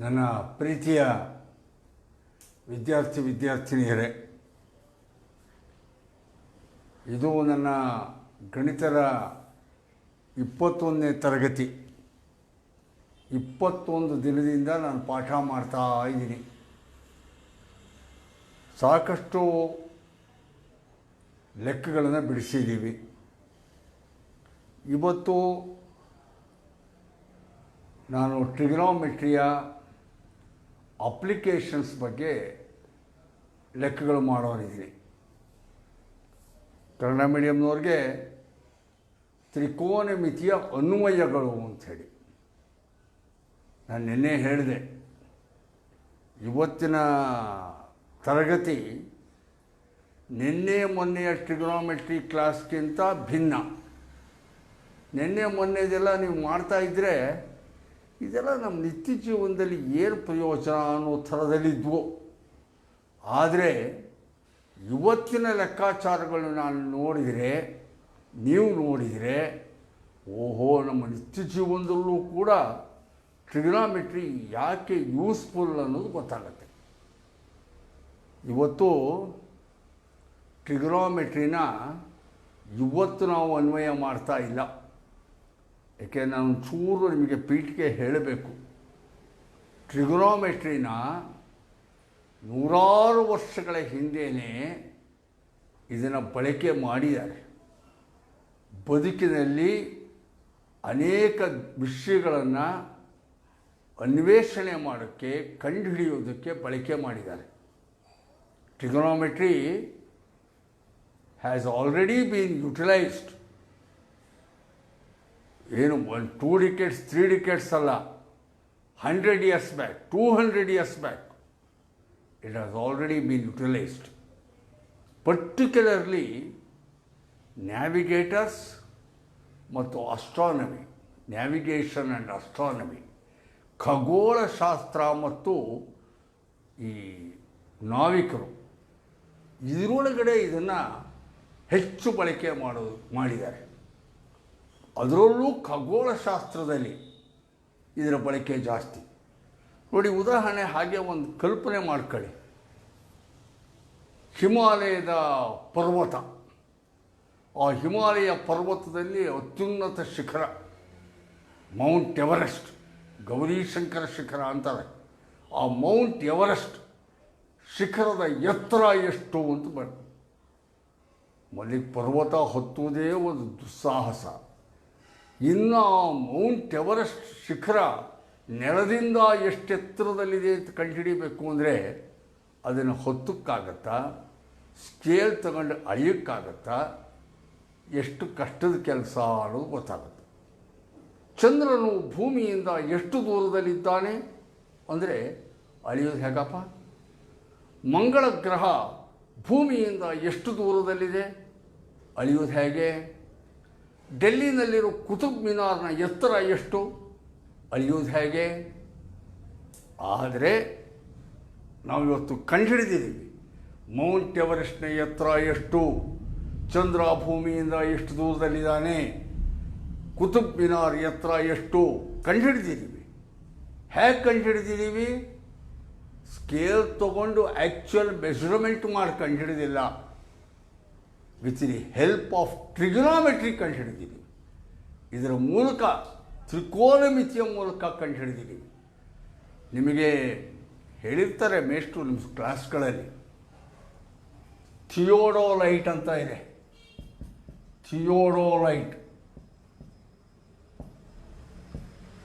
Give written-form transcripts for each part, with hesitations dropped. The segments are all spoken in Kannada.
ನನ್ನ ಪ್ರೀತಿಯ ವಿದ್ಯಾರ್ಥಿನಿಯರೇ, ಇದು ನನ್ನ ಗಣಿತದ 21ನೇ ತರಗತಿ. 21 ದಿನದಿಂದ ನಾನು ಪಾಠ ಮಾಡ್ತಾ ಇದ್ದೀನಿ. ಸಾಕಷ್ಟು ಲೆಕ್ಕಗಳನ್ನು ಬಿಡಿಸಿದ್ದೀವಿ. ಇವತ್ತು ನಾನು ಟ್ರಿಗ್ನೋಮೆಟ್ರಿಯ ಅಪ್ಲಿಕೇಶನ್ಸ್ ಬಗ್ಗೆ ಲೆಕ್ಕಗಳು ಮಾಡೋರಿದ್ದೀನಿ. ಕನ್ನಡ ಮೀಡಿಯಮ್ನವ್ರಿಗೆ ತ್ರಿಕೋನಮಿತಿಯ ಅನ್ವಯಗಳು ಅಂಥೇಳಿ ನಾನು ನಿನ್ನೆ ಹೇಳಿದೆ. ಇವತ್ತಿನ ತರಗತಿ ನಿನ್ನೆ ಮೊನ್ನೆಯ ಟ್ರಿಗ್ನೋಮೆಟ್ರಿ ಕ್ಲಾಸ್ಗಿಂತ ಭಿನ್ನ. ನಿನ್ನೆ ಮೊನ್ನೆದೆಲ್ಲ ನೀವು ಮಾಡ್ತಾಯಿದ್ರೆ ಇದೆಲ್ಲ ನಮ್ಮ ನಿತ್ಯ ಜೀವನದಲ್ಲಿ ಏನು ಪ್ರಯೋಜನ ಅನ್ನೋ ಥರದಲ್ಲಿದ್ವು. ಆದರೆ ಇವತ್ತಿನ ಲೆಕ್ಕಾಚಾರಗಳು ನಾನು ನೋಡಿದರೆ, ನೀವು ನೋಡಿದರೆ, ಓಹೋ, ನಮ್ಮ ನಿತ್ಯ ಜೀವನದಲ್ಲೂ ಕೂಡ ಟ್ರಿಗ್ನೋಮೆಟ್ರಿ ಯಾಕೆ ಯೂಸ್ಫುಲ್ ಅನ್ನೋದು ಗೊತ್ತಾಗುತ್ತೆ. ಇವತ್ತು ಟ್ರಿಗ್ನೋಮೆಟ್ರಿನ ಇವತ್ತು ನಾವು ಅನ್ವಯ ಮಾಡ್ತಾ ಇಲ್ಲ. ಏಕೆ, ನಾನು ಚೂರು ನಿಮಗೆ ಪೀಠಿಗೆ ಹೇಳಬೇಕು. ಟ್ರಿಗ್ನೋಮೆಟ್ರಿನ ನೂರಾರು ವರ್ಷಗಳ ಹಿಂದೆಯೇ ಇದನ್ನು ಬಳಕೆ ಮಾಡಿದ್ದಾರೆ. ಬದುಕಿನಲ್ಲಿ ಅನೇಕ ವಿಷಯಗಳನ್ನು ಅನ್ವೇಷಣೆ ಮಾಡೋಕ್ಕೆ, ಕಂಡುಹಿಡಿಯೋದಕ್ಕೆ ಬಳಕೆ ಮಾಡಿದ್ದಾರೆ. Trigonometry has already bean utilised. ಏನು 2 decades 3 decades ಅಲ್ಲ, 100 years back, 200 years back it has already been utilized. Particularly navigators ಮತ್ತು astronomy, navigation and astronomy, ಖಗೋಳಶಾಸ್ತ್ರ ಮತ್ತು ಈ ನಾವಿಕರು ಇದರೊಳಗಡೆ ಇದನ್ನು ಹೆಚ್ಚು ಬಳಕೆ ಮಾಡಿದ್ದಾರೆ. ಅದರಲ್ಲೂ ಖಗೋಳಶಾಸ್ತ್ರದಲ್ಲಿ ಇದರ ಬಳಕೆ ಜಾಸ್ತಿ. ನೋಡಿ, ಉದಾಹರಣೆ ಹಾಗೆ ಒಂದು ಕಲ್ಪನೆ ಮಾಡ್ಕೊಳ್ಳಿ. ಹಿಮಾಲಯದ ಪರ್ವತ, ಆ ಹಿಮಾಲಯ ಪರ್ವತದಲ್ಲಿ ಅತ್ಯುನ್ನತ ಶಿಖರ ಮೌಂಟ್ ಎವರೆಸ್ಟ್, ಗೌರೀಶಂಕರ ಶಿಖರ ಅಂತಾರೆ. ಆ ಮೌಂಟ್ ಎವರೆಸ್ಟ್ ಶಿಖರದ ಎತ್ತರ ಎಷ್ಟು ಅಂತ ಮಲ್ಲಿಗೆ ಪರ್ವತ ಹತ್ತುವುದೇ ಒಂದು ದುಸ್ಸಾಹಸ. ಇನ್ನು ಮೌಂಟ್ ಎವರೆಸ್ಟ್ ಶಿಖರ ನೆಲದಿಂದ ಎಷ್ಟು ಎತ್ತರದಲ್ಲಿದೆ ಅಂತ ಕಂಡುಹಿಡಿಬೇಕು ಅಂದರೆ ಅದನ್ನು ಹೊತ್ತಕ್ಕಾಗತ್ತಾ, ಸ್ಕೇಲ್ ತಗೊಂಡು ಅಳೆಯೋಕ್ಕಾಗತ್ತಾ, ಎಷ್ಟು ಕಷ್ಟದ ಕೆಲಸ ಅನ್ನೋದು ಗೊತ್ತಾಗುತ್ತೆ. ಚಂದ್ರನು ಭೂಮಿಯಿಂದ ಎಷ್ಟು ದೂರದಲ್ಲಿದ್ದಾನೆ ಅಂದರೆ ಅಳೆಯೋದು ಹೇಗಪ್ಪ? ಮಂಗಳ ಗ್ರಹ ಭೂಮಿಯಿಂದ ಎಷ್ಟು ದೂರದಲ್ಲಿದೆ ಅಳೆಯೋದು ಹೇಗೆ? ಡೆಲ್ಲಿನಲ್ಲಿರೋ ಕುತುಬ್ ಮಿನಾರ್ನ ಎತ್ತರ ಎಷ್ಟು ಅಳೆಯೋದು ಹೇಗೆ? ಆದರೆ ನಾವಿವತ್ತು ಕಂಡುಹಿಡಿದಿದ್ದೀವಿ ಮೌಂಟ್ ಎವರೆಸ್ಟ್ನ ಎತ್ತರ ಎಷ್ಟು, ಚಂದ್ರ ಭೂಮಿಯಿಂದ ಎಷ್ಟು ದೂರದಲ್ಲಿದ್ದಾನೆ, ಕುತುಬ್ ಮಿನಾರ್ ಎತ್ತರ ಎಷ್ಟು ಕಂಡುಹಿಡಿದಿದ್ದೀವಿ. ಹೇಗೆ ಕಂಡುಹಿಡಿದಿದ್ದೀವಿ? ಸ್ಕೇಲ್ ತಗೊಂಡು ಆ್ಯಕ್ಚುಯಲ್ ಮೆಷರ್ಮೆಂಟ್ ಮಾಡಿ ಕಂಡುಹಿಡಿದಿಲ್ಲ. With the help of trigonometry ಕಂಡುಹಿಡಿದಿದ್ದೀವಿ. ಇದರ ಮೂಲಕ ತ್ರಿಕೋನಮಿತಿಯ ಮೂಲಕ ಕಂಡುಹಿಡಿದಿದ್ದೀವಿ. ನಿಮಗೆ ಹೇಳಿರ್ತಾರೆ ಮೇಷ್ಟ್ರು ನಿಮ್ಮ ಕ್ಲಾಸ್ಗಳಲ್ಲಿ, ಥಿಯೋಡೋಲೈಟ್ ಅಂತ ಇದೆ.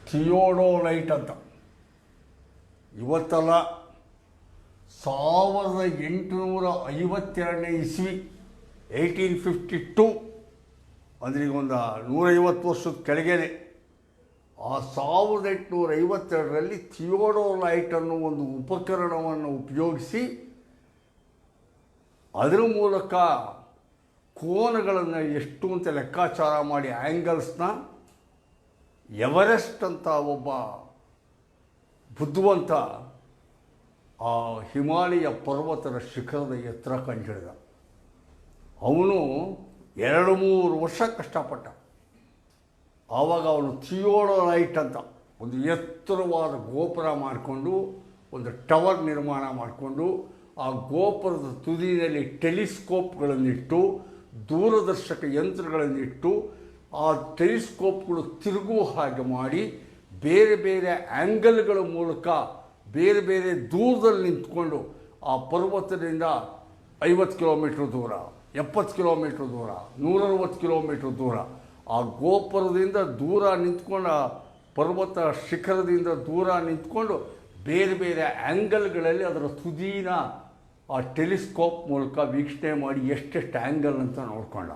ಥಿಯೋಡೋಲೈಟ್ ಅಂತ ಇವತ್ತಲ್ಲ, 1852ನೇ ಇಸ್ವಿ, 1852 ಅಂದರೆ ಈಗ ಒಂದು 150 ವರ್ಷದ ಕೆಳಗೇನೆ. ಆ 1852ರಲ್ಲಿ ಥಿಯೋಡೋಲೈಟ್ ಅನ್ನೋ ಒಂದು ಉಪಕರಣವನ್ನು ಉಪಯೋಗಿಸಿ ಅದರ ಮೂಲಕ ಕೋನಗಳನ್ನು ಎಷ್ಟು ಅಂತ ಲೆಕ್ಕಾಚಾರ ಮಾಡಿ ಆ್ಯಂಗಲ್ಸ್ನ ಎವರೆಸ್ಟ್ ಅಂತ ಒಬ್ಬ ಬುದ್ಧಿವಂತ ಆ ಹಿಮಾಲಯ ಪರ್ವತದ ಶಿಖರದ ಎತ್ತರ ಕಂಡುಹಿಡಿದ. ಅವನು 2-3 ವರ್ಷ ಕಷ್ಟಪಟ್ಟ. ಆವಾಗ ಅವನು ಥಿಯೋಡೋಲೈಟ್ ಅಂತ ಒಂದು ಎತ್ತರವಾದ ಗೋಪುರ ಮಾಡಿಕೊಂಡು ಒಂದು ಟವರ್ ನಿರ್ಮಾಣ ಮಾಡಿಕೊಂಡು ಆ ಗೋಪುರದ ತುದಿಯಲ್ಲಿ ಟೆಲಿಸ್ಕೋಪ್ಗಳನ್ನಿಟ್ಟು ದೂರದರ್ಶಕ ಯಂತ್ರಗಳನ್ನಿಟ್ಟು ಆ ಟೆಲಿಸ್ಕೋಪ್ಗಳು ತಿರುಗುವ ಹಾಗೆ ಮಾಡಿ ಬೇರೆ ಬೇರೆ ಆ್ಯಂಗಲ್ಗಳ ಮೂಲಕ ಬೇರೆ ಬೇರೆ ದೂರದಲ್ಲಿ ನಿಂತ್ಕೊಂಡು ಆ ಪರ್ವತದಿಂದ 50 ಕಿಲೋಮೀಟ್ರ್ ದೂರ, 70 ಕಿಲೋಮೀಟ್ರ್ ದೂರ, 160 ಕಿಲೋಮೀಟ್ರ್ ದೂರ ಆ ಗೋಪುರದಿಂದ ದೂರ ನಿಂತ್ಕೊಂಡು ಆ ಪರ್ವತ ಶಿಖರದಿಂದ ದೂರ ನಿಂತ್ಕೊಂಡು ಬೇರೆ ಬೇರೆ ಆ್ಯಂಗಲ್ಗಳಲ್ಲಿ ಅದರ ತುದಿನ ಆ ಟೆಲಿಸ್ಕೋಪ್ ಮೂಲಕ ವೀಕ್ಷಣೆ ಮಾಡಿ ಎಷ್ಟೆಷ್ಟು ಆ್ಯಂಗಲ್ ಅಂತ ನೋಡ್ಕೊಂಡ.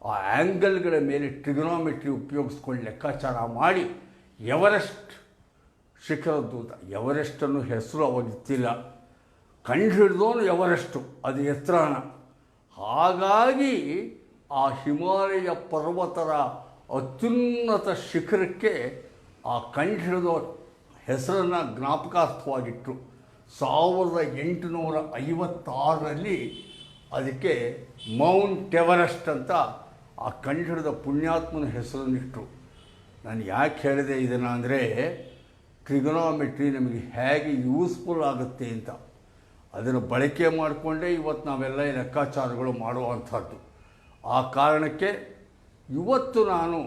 ಆ ಆ್ಯಂಗಲ್ಗಳ ಮೇಲೆ ಟ್ರಿಗೊನೋಮೆಟ್ರಿ ಉಪಯೋಗಿಸ್ಕೊಂಡು ಲೆಕ್ಕಾಚಾರ ಮಾಡಿ ಎವರೆಸ್ಟ್ ಶಿಖರದೂತ, ಎವರೆಸ್ಟನ್ನು ಹೆಸರು ಅವಾಗಿತ್ತಿಲ್ಲ, ಕಂಡುಹಿಡಿದವನು ಎವರೆಸ್ಟು, ಅದು ಎತ್ತರನ. ಹಾಗಾಗಿ ಆ ಹಿಮಾಲಯ ಪರ್ವತರ ಅತ್ಯುನ್ನತ ಶಿಖರಕ್ಕೆ ಆ ಕಂಡುಹಿಡಿದ ಹೆಸರನ್ನು ಜ್ಞಾಪಕಾರ್ಥವಾಗಿಟ್ಟರು. 1856ರಲ್ಲಿ ಅದಕ್ಕೆ ಮೌಂಟ್ ಎವರೆಸ್ಟ್ ಅಂತ ಆ ಕಂಡುಹಿಡಿದ ಪುಣ್ಯಾತ್ಮನ ಹೆಸರನ್ನಿಟ್ಟರು. ನಾನು ಯಾಕೆ ಹೇಳಿದೆ ಇದನ್ನು ಅಂದರೆ ಟ್ರಿಗೊನೋಮೆಟ್ರಿ ನಮಗೆ ಹೇಗೆ ಯೂಸ್ಫುಲ್ ಆಗುತ್ತೆ ಅಂತ ಅದನ್ನು ಬಳಕೆ ಮಾಡಿಕೊಂಡೇ ಇವತ್ತು ನಾವೆಲ್ಲ ಈ ಲೆಕ್ಕಾಚಾರಗಳು ಮಾಡುವಂಥದ್ದು. ಆ ಕಾರಣಕ್ಕೆ ಇವತ್ತು ನಾನು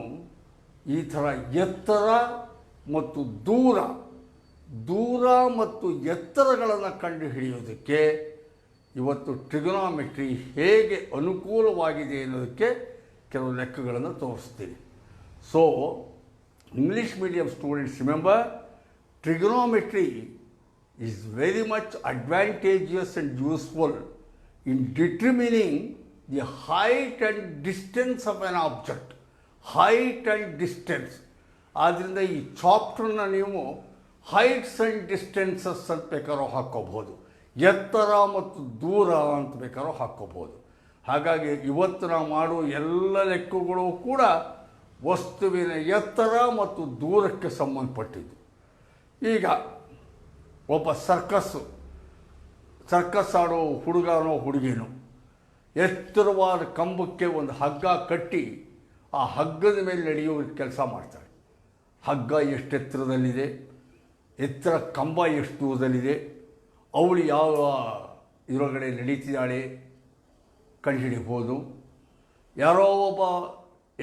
ಈ ಥರ ಎತ್ತರ ಮತ್ತು ದೂರ ಮತ್ತು ಎತ್ತರಗಳನ್ನು ಕಂಡುಹಿಡಿಯೋದಕ್ಕೆ ಇವತ್ತು ಟ್ರಿಗೊನೋಮೆಟ್ರಿ ಹೇಗೆ ಅನುಕೂಲವಾಗಿದೆ ಅನ್ನೋದಕ್ಕೆ ಕೆಲವು ಲೆಕ್ಕಗಳನ್ನು ತೋರಿಸ್ತೀನಿ. So English medium students, remember, trigonometry is very much advantageous and useful in determining the height and distance of an object. Height and distance. ಆದ್ದರಿಂದ ಈ ಚಾಪ್ಟರ್ನ ನೀವು ಹೈಟ್ಸ್ ಆ್ಯಂಡ್ ಡಿಸ್ಟೆನ್ಸಸ್ ಅಂತ ಬೇಕಾದ್ರೂ ಹಾಕ್ಕೋಬೋದು, ಎತ್ತರ ಮತ್ತು ದೂರ ಅಂತ ಬೇಕಾದ್ರೂ ಹಾಕ್ಕೋಬೋದು. ಹಾಗಾಗಿ ಇವತ್ತು ನಾವು ಮಾಡುವ ಎಲ್ಲ ಲೆಕ್ಕಗಳು ಕೂಡ ವಸ್ತುವಿನ ಎತ್ತರ ಮತ್ತು ದೂರಕ್ಕೆ ಸಂಬಂಧಪಟ್ಟಿದ್ದು. ಈಗ ಒಬ್ಬ ಸರ್ಕಸ್ ಆಡೋ ಹುಡುಗನೋ ಹುಡುಗಿನೋ ಎತ್ತರವಾದ ಕಂಬಕ್ಕೆ ಒಂದು ಹಗ್ಗ ಕಟ್ಟಿ ಆ ಹಗ್ಗದ ಮೇಲೆ ನಡೆಯೋ ಕೆಲಸ ಮಾಡ್ತಾರೆ. ಹಗ್ಗ ಎಷ್ಟು ಎತ್ತರದಲ್ಲಿದೆ, ಎತ್ತರ ಕಂಬ ಎಷ್ಟು ದೂರದಲ್ಲಿದೆ, ಅವಳು ಯಾವ ಇದರೊಳಗಡೆ ನಡೀತಿದ್ದಾಳೆ ಕಂಡುಹಿಡಿಬೋದು. ಯಾರೋ ಒಬ್ಬ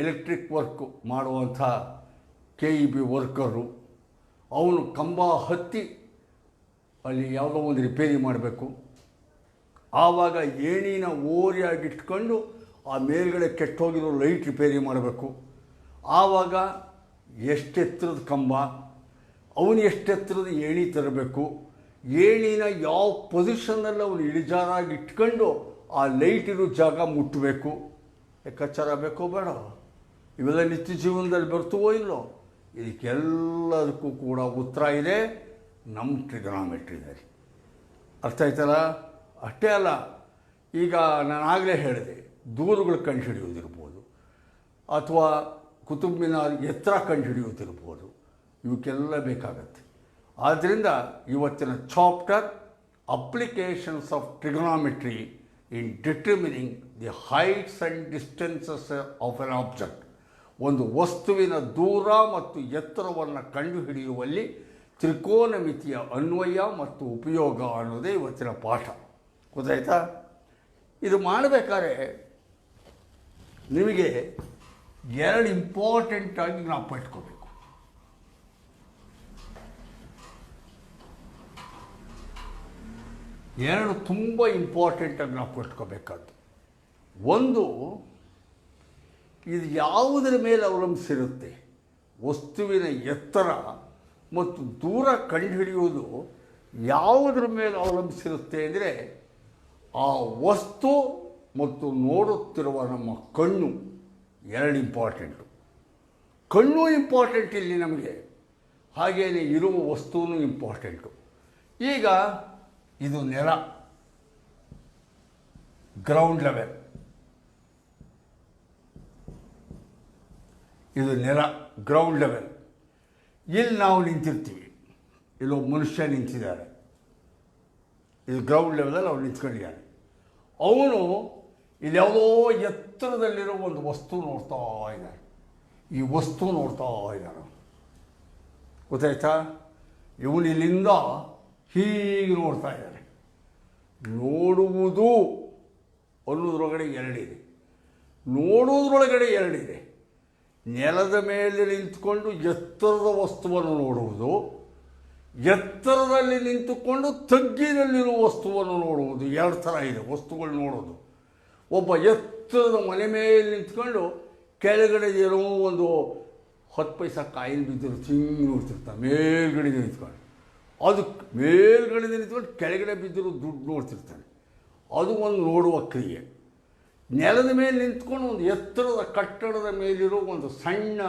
ಎಲೆಕ್ಟ್ರಿಕ್ ವರ್ಕ್ ಮಾಡುವಂಥ KEB ವರ್ಕರು ಅವನು ಕಂಬ ಹತ್ತಿ ಅಲ್ಲಿ ಯಾವುದೋ ಒಂದು ರಿಪೇರಿ ಮಾಡಬೇಕು. ಆವಾಗ ಏಣಿನ ಓರಿಯಾಗಿಟ್ಕೊಂಡು ಆ ಮೇಲ್ಗಡೆ ಕೆಟ್ಟೋಗಿರೋ ಲೈಟ್ ರಿಪೇರಿ ಮಾಡಬೇಕು. ಆವಾಗ ಎಷ್ಟೆತ್ತರದ ಕಂಬ, ಅವನು ಎಷ್ಟೆತ್ತರದ ಏಣಿ ತರಬೇಕು, ಏಣಿನ ಯಾವ ಪೊಸಿಷನ್ನಲ್ಲಿ ಅವನು ಇಳಿಜಾರಾಗಿ ಇಟ್ಕೊಂಡು ಆ ಲೈಟ್ ಇರೋ ಜಾಗ ಮುಟ್ಟಬೇಕು. ಲೆಕ್ಕಾಚಾರ ಬೇಕೋ ಬೇಡ? ಇವೆಲ್ಲ ನಿತ್ಯ ಜೀವನದಲ್ಲಿ ಬರ್ತವೋ ಇಲ್ಲೋ? ಇದಕ್ಕೆಲ್ಲದಕ್ಕೂ ಕೂಡ ಉತ್ತರ ಇದೆ ನಮ್ಮ ಟ್ರಿಗೊನೋಮೆಟ್ರಿದಲ್ಲಿ. ಅರ್ಥ ಆಯ್ತಲ್ಲ? ಅಷ್ಟೇ ಅಲ್ಲ, ಈಗ ನಾನು ಆಗಲೇ ಹೇಳಿದೆ, ದೂರುಗಳು ಕಂಡುಹಿಡಿಯೋದಿರ್ಬೋದು ಅಥವಾ ಕುತುಬ್ ಮಿನಾರ್ ಎತ್ತರ ಕಂಡುಹಿಡಿಯೋದಿರ್ಬೋದು, ಇವಕ್ಕೆಲ್ಲ ಬೇಕಾಗತ್ತೆ. ಆದ್ದರಿಂದ ಇವತ್ತಿನ chapter applications of trigonometry in determining the heights and distances of an object, ಒಂದು ವಸ್ತುವಿನ ದೂರ ಮತ್ತು ಎತ್ತರವನ್ನು ಕಂಡುಹಿಡಿಯುವಲ್ಲಿ ತ್ರಿಕೋನಮಿತಿಯ ಅನ್ವಯ ಮತ್ತು ಉಪಯೋಗ ಅನ್ನೋದೇ ಇವತ್ತಿನ ಪಾಠ. ಗೊತ್ತಾಯ್ತಾ? ಇದು ಮಾಡಬೇಕಾದ್ರೆ ನಿಮಗೆ ಎರಡು ಇಂಪಾರ್ಟೆಂಟಾಗಿ ಜ್ಞಾಪಕ ಇಟ್ಕೋಬೇಕು. ಎರಡು ತುಂಬ ಇಂಪಾರ್ಟೆಂಟಾಗಿ ಜ್ಞಾಪಕ ಇಟ್ಕೋಬೇಕಾದ್ದು. ಒಂದು, ಇದು ಯಾವುದರ ಮೇಲೆ ಅವಲಂಬಿಸಿರುತ್ತೆ, ವಸ್ತುವಿನ ಎತ್ತರ ಮತ್ತು ದೂರ ಕಂಡುಹಿಡಿಯುವುದು ಯಾವುದರ ಮೇಲೆ ಅವಲಂಬಿಸಿರುತ್ತೆ ಅಂದರೆ ಆ ವಸ್ತು ಮತ್ತು ನೋಡುತ್ತಿರುವ ನಮ್ಮ ಕಣ್ಣು ಎರಡು ಇಂಪಾರ್ಟೆಂಟು. ಕಣ್ಣು ಇಂಪಾರ್ಟೆಂಟ್ ಇಲ್ಲಿ ನಮಗೆ, ಹಾಗೆಯೇ ಇರುವ ವಸ್ತುವೂ ಇಂಪಾರ್ಟೆಂಟು. ಈಗ ಇದು ನೆಲ, ಗ್ರೌಂಡ್ ಲೆವೆಲ್, ಇದು ನೆಲ ಗ್ರೌಂಡ್ ಲೆವೆಲ್. ಇಲ್ಲಿ ನಾವು ನಿಂತಿರ್ತೀವಿ, ಇಲ್ಲೊಬ್ಬ ಮನುಷ್ಯ ನಿಂತಿದ್ದಾರೆ, ಇದು ಗ್ರೌಂಡ್ ಲೆವೆಲಲ್ಲಿ ಅವ್ನು ನಿಂತ್ಕೊಂಡಿದ್ದಾನೆ. ಅವನು ಇಲ್ಲಿ ಯಾವುದೋ ಎತ್ತರದಲ್ಲಿರೋ ಒಂದು ವಸ್ತು ನೋಡ್ತಾ ಇದ್ದಾನೆ. ಈ ವಸ್ತು ನೋಡ್ತಾ ಇದ್ದಾನೆ. ಗೊತ್ತಾಯ್ತಾ? ಇವನು ಇಲ್ಲಿಂದ ಹೀಗೆ ನೋಡ್ತಾ ಇದ್ದಾನೆ. ನೋಡುವುದು ಅನ್ನೋದ್ರೊಳಗಡೆ ಎರಡಿದೆ, ನೋಡುವುದರೊಳಗಡೆ ಎರಡಿದೆ. ನೆಲದ ಮೇಲೆ ನಿಂತುಕೊಂಡು ಎತ್ತರದ ವಸ್ತುವನ್ನು ನೋಡುವುದು, ಎತ್ತರದಲ್ಲಿ ನಿಂತುಕೊಂಡು ತಗ್ಗಿನಲ್ಲಿರುವ ವಸ್ತುವನ್ನು ನೋಡುವುದು. ಎರಡು ಥರ ಇದೆ ವಸ್ತುಗಳು ನೋಡೋದು. ಒಬ್ಬ ಎತ್ತರದ ಮನೆ ಮೇಲೆ ನಿಂತ್ಕೊಂಡು ಕೆಳಗಡೆ ಏನೋ ಒಂದು 10 ಪೈಸಾ ಕಾಯಿನ್ ಬಿದ್ದಿರೋ ಹಿಂಗೆ ನೋಡ್ತಿರ್ತಾನೆ. ಮೇಲ್ಗಡೆ ನಿಂತ್ಕೊಂಡು ಅದು ಮೇಲ್ಗಡೆ ನಿಂತ್ಕೊಂಡು ಕೆಳಗಡೆ ಬಿದ್ದಿರೋ ದುಡ್ಡು ನೋಡ್ತಿರ್ತಾನೆ. ಅದು ಒಂದು ನೋಡುವ ಕ್ರಿಯೆ. ನೆಲದ ಮೇಲೆ ನಿಂತ್ಕೊಂಡು ಒಂದು ಎತ್ತರದ ಕಟ್ಟಡದ ಮೇಲಿರೋ ಒಂದು ಸಣ್ಣ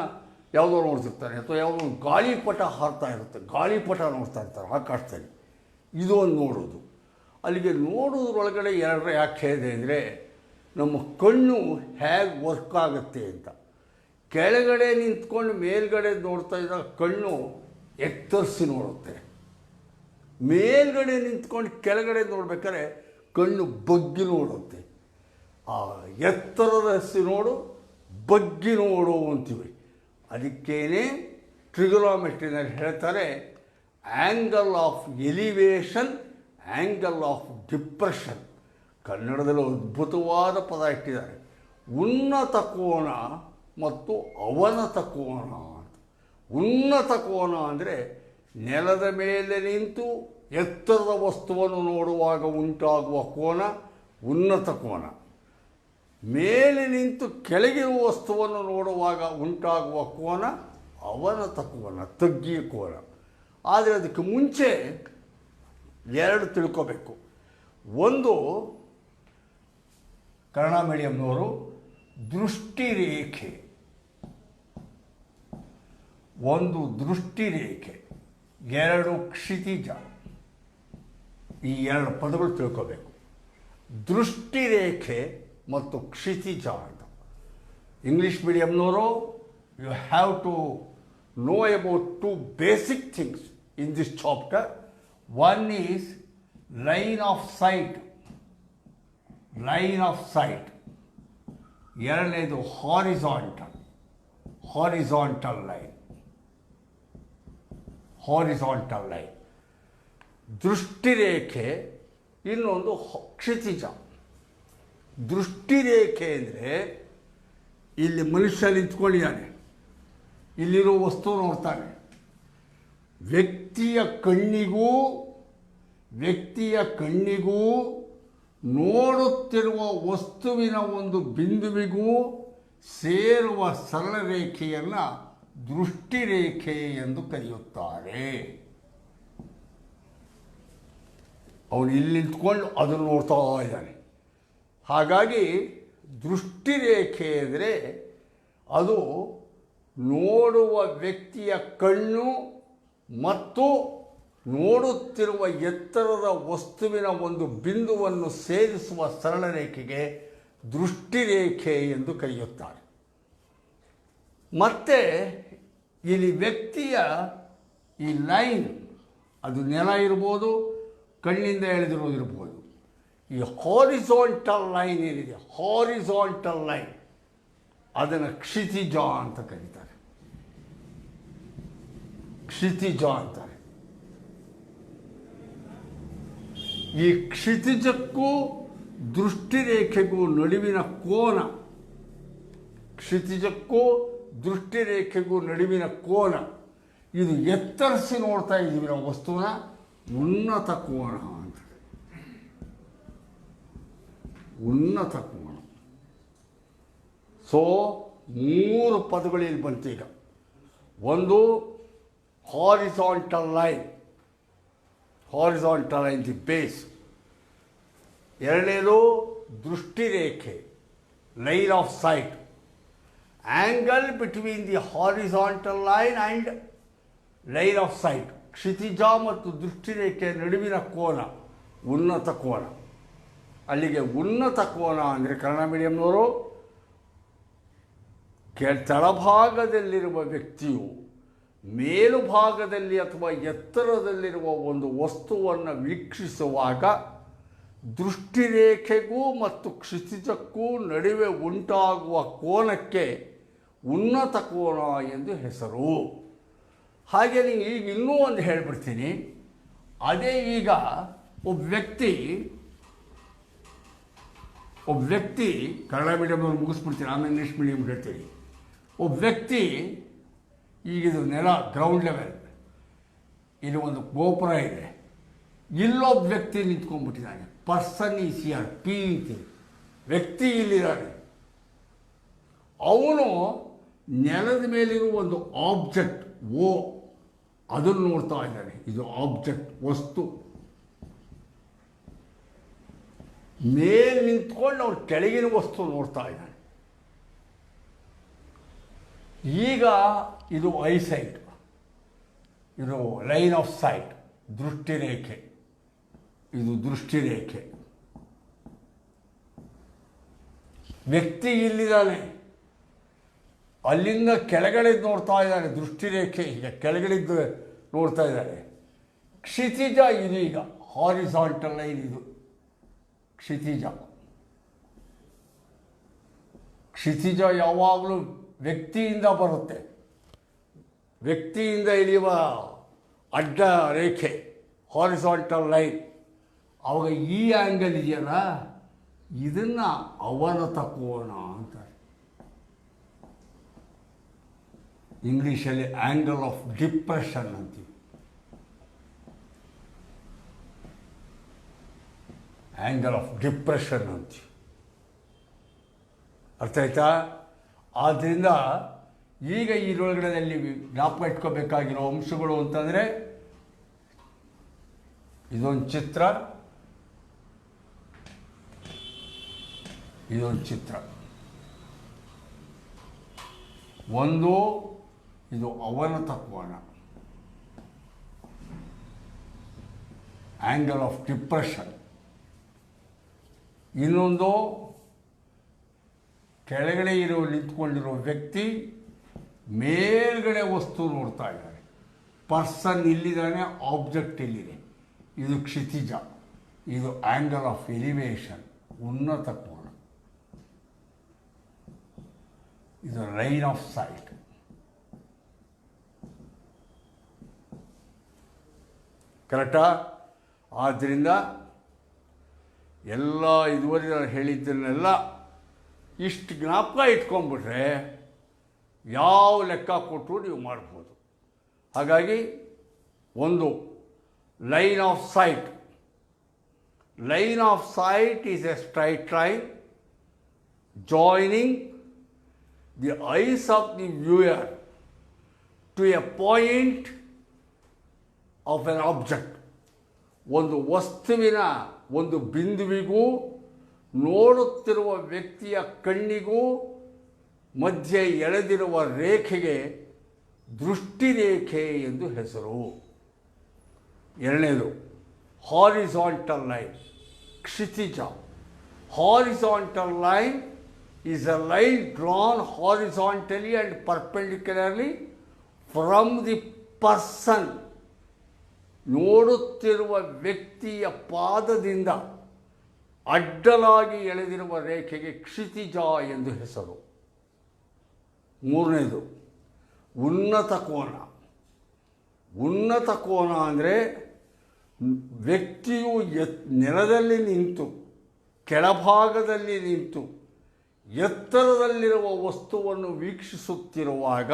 ಯಾವುದೋ ನೋಡ್ತಿರ್ತಾನೆ, ಅಥವಾ ಯಾವುದೋ ಒಂದು ಗಾಳಿಪಟ ಹಾರ್ತಾ ಇರುತ್ತೆ, ಗಾಳಿಪಟ ನೋಡ್ತಾ ಇರ್ತಾರೆ ಆಕಾಶದಲ್ಲಿ. ಇದು ಒಂದು ನೋಡೋದು. ಅಲ್ಲಿಗೆ ನೋಡೋದ್ರೊಳಗಡೆ ಎರಡರ ಯಾಕೆ ಇದೆ ಅಂದರೆ, ನಮ್ಮ ಕಣ್ಣು ಹೇಗೆ ವರ್ಕ್ ಆಗುತ್ತೆ ಅಂತ. ಕೆಳಗಡೆ ನಿಂತ್ಕೊಂಡು ಮೇಲ್ಗಡೆ ನೋಡ್ತಾ ಇದ್ದಾಗ ಕಣ್ಣು ಎತ್ತರಿಸಿ ನೋಡುತ್ತೆ. ಮೇಲ್ಗಡೆ ನಿಂತ್ಕೊಂಡು ಕೆಳಗಡೆ ನೋಡ್ಬೇಕಾದ್ರೆ ಕಣ್ಣು ಬಗ್ಗಿ ನೋಡುತ್ತೆ. ಆ ಎತ್ತರದ ಹಸಿ ನೋಡು, ಬಗ್ಗಿ ನೋಡು ಅಂತೀವಿ. ಅದಕ್ಕೇನೆ ಟ್ರಿಗೊನೋಮೆಟ್ರಿನಲ್ಲಿ ಹೇಳ್ತಾರೆ, angle of elevation, angle of depression. ಕನ್ನಡದಲ್ಲಿ ಅದ್ಭುತವಾದ ಪದ ಇಟ್ಟಿದ್ದಾರೆ, ಉನ್ನತ ಕೋನ ಮತ್ತು ಅವನತ ಕೋನ ಅಂತ. ಉನ್ನತ ಕೋನ ಅಂದರೆ ನೆಲದ ಮೇಲೆ ನಿಂತು ಎತ್ತರದ ವಸ್ತುವನ್ನು ನೋಡುವಾಗ ಉಂಟಾಗುವ ಕೋನ ಉನ್ನತ ಕೋನ. ಮೇಲೆ ನಿಂತು ಕೆಳಗಿರುವ ವಸ್ತುವನ್ನು ನೋಡುವಾಗ ಉಂಟಾಗುವ ಕೋನ ಅವನತ ಕೋನ, ತಗ್ಗಿಯ ಕೋನ. ಆದರೆ ಅದಕ್ಕೆ ಮುಂಚೆ ಎರಡು ತಿಳ್ಕೋಬೇಕು. ಒಂದು, ಕನ್ನಡ ಮೀಡಿಯಂನವರು ದೃಷ್ಟಿರೇಖೆ, ಒಂದು ದೃಷ್ಟಿರೇಖೆ, ಎರಡು ಕ್ಷಿತಿಜ. ಈ ಎರಡು ಪದಗಳು ತಿಳ್ಕೋಬೇಕು, ದೃಷ್ಟಿರೇಖೆ ಮತ್ತು ಕ್ಷಿತಿಜ ಅಂತ. ಇಂಗ್ಲೀಷ್ ಮೀಡಿಯಂನವರು you have to know about 2 basic things in this chapter. One is line of sight, line of sight. ಎರಡನೇದು horizontal, horizontal line, horizontal line. ದೃಷ್ಟಿರೇಖೆ, ಇನ್ನೊಂದು ಕ್ಷಿತಿಜ. ದೃಷ್ಟಿರೇಖೆ ಅಂದರೆ ಇಲ್ಲಿ ಮನುಷ್ಯ ನಿಂತ್ಕೊಂಡಿದ್ದಾನೆ, ಇಲ್ಲಿರೋ ವಸ್ತು ನೋಡ್ತಾನೆ. ವ್ಯಕ್ತಿಯ ಕಣ್ಣಿಗೂ ನೋಡುತ್ತಿರುವ ವಸ್ತುವಿನ ಒಂದು ಬಿಂದುವಿಗೂ ಸೇರುವ ಸರಳ ರೇಖೆಯನ್ನು ದೃಷ್ಟಿರೇಖೆ ಎಂದು ಕರೆಯುತ್ತಾರೆ. ಅವನು ಇಲ್ಲಿ ನಿಂತ್ಕೊಂಡು ಅದನ್ನು ನೋಡ್ತಾ ಇದ್ದಾನೆ. ಹಾಗಾಗಿ ದೃಷ್ಟಿರೇಖೆ ಅಂದರೆ ಅದು ನೋಡುವ ವ್ಯಕ್ತಿಯ ಕಣ್ಣು ಮತ್ತು ನೋಡುತ್ತಿರುವ ಎತ್ತರದ ವಸ್ತುವಿನ ಒಂದು ಬಿಂದುವನ್ನು ಸೇರಿಸುವ ಸರಳ ರೇಖೆಗೆ ದೃಷ್ಟಿರೇಖೆ ಎಂದು ಕರೆಯುತ್ತಾರೆ. ಮತ್ತು ಇಲ್ಲಿ ವ್ಯಕ್ತಿಯ ಈ ಲೈನ್, ಅದು ನೆಲ ಇರ್ಬೋದು, ಕಣ್ಣಿಂದ ಎಳೆದಿರೋದಿರ್ಬೋದು. ಈ ಹಾರಿಜಾಂಟಲ್ ಲೈನ್ ಏನಿದೆ, ಹಾರಿಜಾಂಟಲ್ ಲೈನ್, ಅದನ್ನು ಕ್ಷಿತಿಜ ಅಂತ ಕರೀತಾರೆ, ಕ್ಷಿತಿಜ ಅಂತಾರೆ. ಈ ಕ್ಷಿತಿಜಕ್ಕೂ ದೃಷ್ಟಿರೇಖೆಗೂ ನಡುವಿನ ಕೋನ, ಕ್ಷಿತಿಜಕ್ಕೂ ದೃಷ್ಟಿರೇಖೆಗೂ ನಡುವಿನ ಕೋನ, ಇದು ಎತ್ತರಿಸಿ ನೋಡ್ತಾ ಇದ್ದೀವಿ ನಾವು ವಸ್ತುವಿನ, ಉನ್ನತ ಕೋನ ಅಂತ. ಉನ್ನತ ಕೋನ. ಸೊ 3 ಪದಗಳಲ್ಲಿ ಬಂತು ಈಗ. ಒಂದು horizontal line, horizontal line the base. ಎರಡನೇದು ದೃಷ್ಟಿರೇಖೆ, line of sight. Angle between the horizontal line and line of sight. ಕ್ಷಿತಿಜ ಮತ್ತು ದೃಷ್ಟಿರೇಖೆ ನಡುವಿನ ಕೋನ ಉನ್ನತ ಕೋನ. ಅಲ್ಲಿಗೆ ಉನ್ನತ ಕೋನ ಅಂದರೆ ಕನ್ನಡ ಮೀಡಿಯಂನವರು ತಳಭಾಗದಲ್ಲಿರುವ ವ್ಯಕ್ತಿಯು ಮೇಲುಭಾಗದಲ್ಲಿ ಅಥವಾ ಎತ್ತರದಲ್ಲಿರುವ ಒಂದು ವಸ್ತುವನ್ನು ವೀಕ್ಷಿಸುವಾಗ ದೃಷ್ಟಿರೇಖೆಗೂ ಮತ್ತು ಕ್ಷಿತಿಜಕ್ಕೂ ನಡುವೆ ಉಂಟಾಗುವ ಕೋನಕ್ಕೆ ಉನ್ನತ ಕೋನ ಎಂದು ಹೆಸರು. ಹಾಗೆ ಈಗ ಇನ್ನೂ ಒಂದು ಹೇಳ್ಬಿಡ್ತೀನಿ. ಅದೇ ಈಗ ಒಬ್ಬ ವ್ಯಕ್ತಿ ಕನ್ನಡ ಮೀಡಿಯಮ್ನವ್ರು ಮುಗಿಸ್ಬಿಡ್ತೀನಿ, ಆಮೇಲೆ ಇಂಗ್ಲೀಷ್ ಮೀಡಿಯಮ್ ಹೇಳ್ತೀನಿ. ಒಬ್ಬ ವ್ಯಕ್ತಿ ಈಗಿದು ನೆಲ ಗ್ರೌಂಡ್ ಲೆವೆಲ್, ಇಲ್ಲಿ ಒಂದು ಗೋಪುರ ಇದೆ, ಇಲ್ಲೊಬ್ಬ ವ್ಯಕ್ತಿ ನಿಂತ್ಕೊಂಡ್ಬಿಟ್ಟಿದ್ದಾನೆ. ಪರ್ಸನ್ ಈಸ್ ಹಿಯರ್, ಪಿ ಅಂತೀವಿ. ವ್ಯಕ್ತಿ ಇಲ್ಲಿದ್ದಾನೆ. ಅವನು ನೆಲದ ಮೇಲಿರುವ ಒಂದು ಆಬ್ಜೆಕ್ಟ್ ಓ ಅದನ್ನು ನೋಡ್ತಾ ಇದ್ದಾನೆ. ಇದು ಆಬ್ಜೆಕ್ಟ್, ವಸ್ತು. ಮೇಲೆ ನಿಂತ್ಕೊಂಡು ಅವ್ರು ಕೆಳಗಿನ ವಸ್ತು ನೋಡ್ತಾ ಇದ್ದಾನೆ. ಈಗ ಇದು ಐಸೈಟ್, ಇದು ಲೈನ್ ಆಫ್ ಸೈಟ್, ದೃಷ್ಟಿರೇಖೆ. ಇದು ದೃಷ್ಟಿರೇಖೆ. ವ್ಯಕ್ತಿ ಇಲ್ಲಿದ್ದಾನೆ, ಅಲ್ಲಿಂದ ಕೆಳಗಡೆ ನೋಡ್ತಾ ಇದ್ದಾನೆ. ದೃಷ್ಟಿರೇಖೆ ಈಗ ಕೆಳಗಡೆದ್ದು ನೋಡ್ತಾ ಇದ್ದಾನೆ. ಕ್ಷಿತಿಜ ಇದು, ಈಗ ಹಾರಿಸಾಂಟಲ್ ಲೈನ್ ಇದು ಕ್ಷಿತಿಜ. ಕ್ಷಿತಿಜ ಯಾವಾಗಲೂ ವ್ಯಕ್ತಿಯಿಂದ ಬರುತ್ತೆ. ವ್ಯಕ್ತಿಯಿಂದ ಇಳಿಯುವ ಅಡ್ಡ ರೇಖೆ ಹಾರಿಸಾಂಟಲ್ ಲೈನ್. ಆವಾಗ ಈ ಆ್ಯಂಗಲ್ ಇದೆಯಲ್ಲ, ಇದನ್ನು ಅವನತ ಕೋನ ಅಂತಾರೆ. ಇಂಗ್ಲೀಷಲ್ಲಿ ಆ್ಯಂಗಲ್ ಆಫ್ ಡಿಪ್ರೆಷನ್ ಅಂತೀವಿ. ಆ್ಯಂಗಲ್ ಆಫ್ ಡಿಪ್ರೆಷನ್ ಅಂತೀವಿ. ಅರ್ಥ ಆಯ್ತಾ? ಆದ್ದರಿಂದ ಈಗ ಇದರೊಳಗಡೆಯಲ್ಲಿ ಜ್ಞಾಪಕ ಇಟ್ಕೋಬೇಕಾಗಿರೋ ಅಂಶಗಳು ಅಂತಂದರೆ, ಇದೊಂದು ಚಿತ್ರ, ಇದೊಂದು ಚಿತ್ರ. ಒಂದು ಇದು ಅವನತ ಕೋನ, ಆ್ಯಂಗಲ್ ಆಫ್ ಡಿಪ್ರೆಷನ್. ಇನ್ನೊಂದು ಕೆಳಗಡೆ ನಿಂತ್ಕೊಂಡಿರೋ ವ್ಯಕ್ತಿ ಮೇಲ್ಗಡೆ ವಸ್ತು ನೋಡ್ತಾ ಇದ್ದಾರೆ. ಪರ್ಸನ್ ಇಲ್ಲಿದ್ದಾನೆ, ಆಬ್ಜೆಕ್ಟ್ ಇಲ್ಲಿದೆ. ಇದು ಕ್ಷಿತಿಜ, ಇದು ಆ್ಯಂಗಲ್ ಆಫ್ ಎಲಿವೇಶನ್, ಉನ್ನತ ಕೋನ. ಇದು ಲೈನ್ ಆಫ್ ಸೈಟ್. ಕರೆಕ್ಟಾ? ಆದ್ದರಿಂದ ಎಲ್ಲ ಇದುವರೆಗೆ ನಾನು ಹೇಳಿದ್ದನ್ನೆಲ್ಲ ಇಷ್ಟು ಜ್ಞಾಪಕ ಇಟ್ಕೊಂಡ್ಬಿಟ್ರೆ ಯಾವ ಲೆಕ್ಕ ಕೊಟ್ಟರು ನೀವು ಮಾಡ್ಬೋದು. ಹಾಗಾಗಿ ಒಂದು line of sight. Line of sight is A straight line joining the eyes of the viewer to a point of an object. ಒಂದು ವಸ್ತುವಿನ ಒಂದು ಬಿಂದುವಿಗೂ ನೋಡುತ್ತಿರುವ ವ್ಯಕ್ತಿಯ ಕಣ್ಣಿಗೂ ಮಧ್ಯೆ ಎಳೆದಿರುವ ರೇಖೆಗೆ ದೃಷ್ಟಿರೇಖೆ ಎಂದು ಹೆಸರು. ಎರಡನೇದು horizontal line, Kshitija. Horizontal line is a line drawn horizontally and perpendicularly from the person. ನೋಡುತ್ತಿರುವ ವ್ಯಕ್ತಿಯ ಪಾದದಿಂದ ಅಡ್ಡಲಾಗಿ ಎಳೆದಿರುವ ರೇಖೆಗೆ ಕ್ಷಿತಿಜ ಎಂದು ಹೆಸರು. ಮೂರನೇದು ಉನ್ನತ ಕೋನ. ಉನ್ನತ ಕೋನ ಅಂದರೆ ವ್ಯಕ್ತಿಯು ನೆಲದಲ್ಲಿ ನಿಂತು, ಕೆಳಭಾಗದಲ್ಲಿ ನಿಂತು ಎತ್ತರದಲ್ಲಿರುವ ವಸ್ತುವನ್ನು ವೀಕ್ಷಿಸುತ್ತಿರುವಾಗ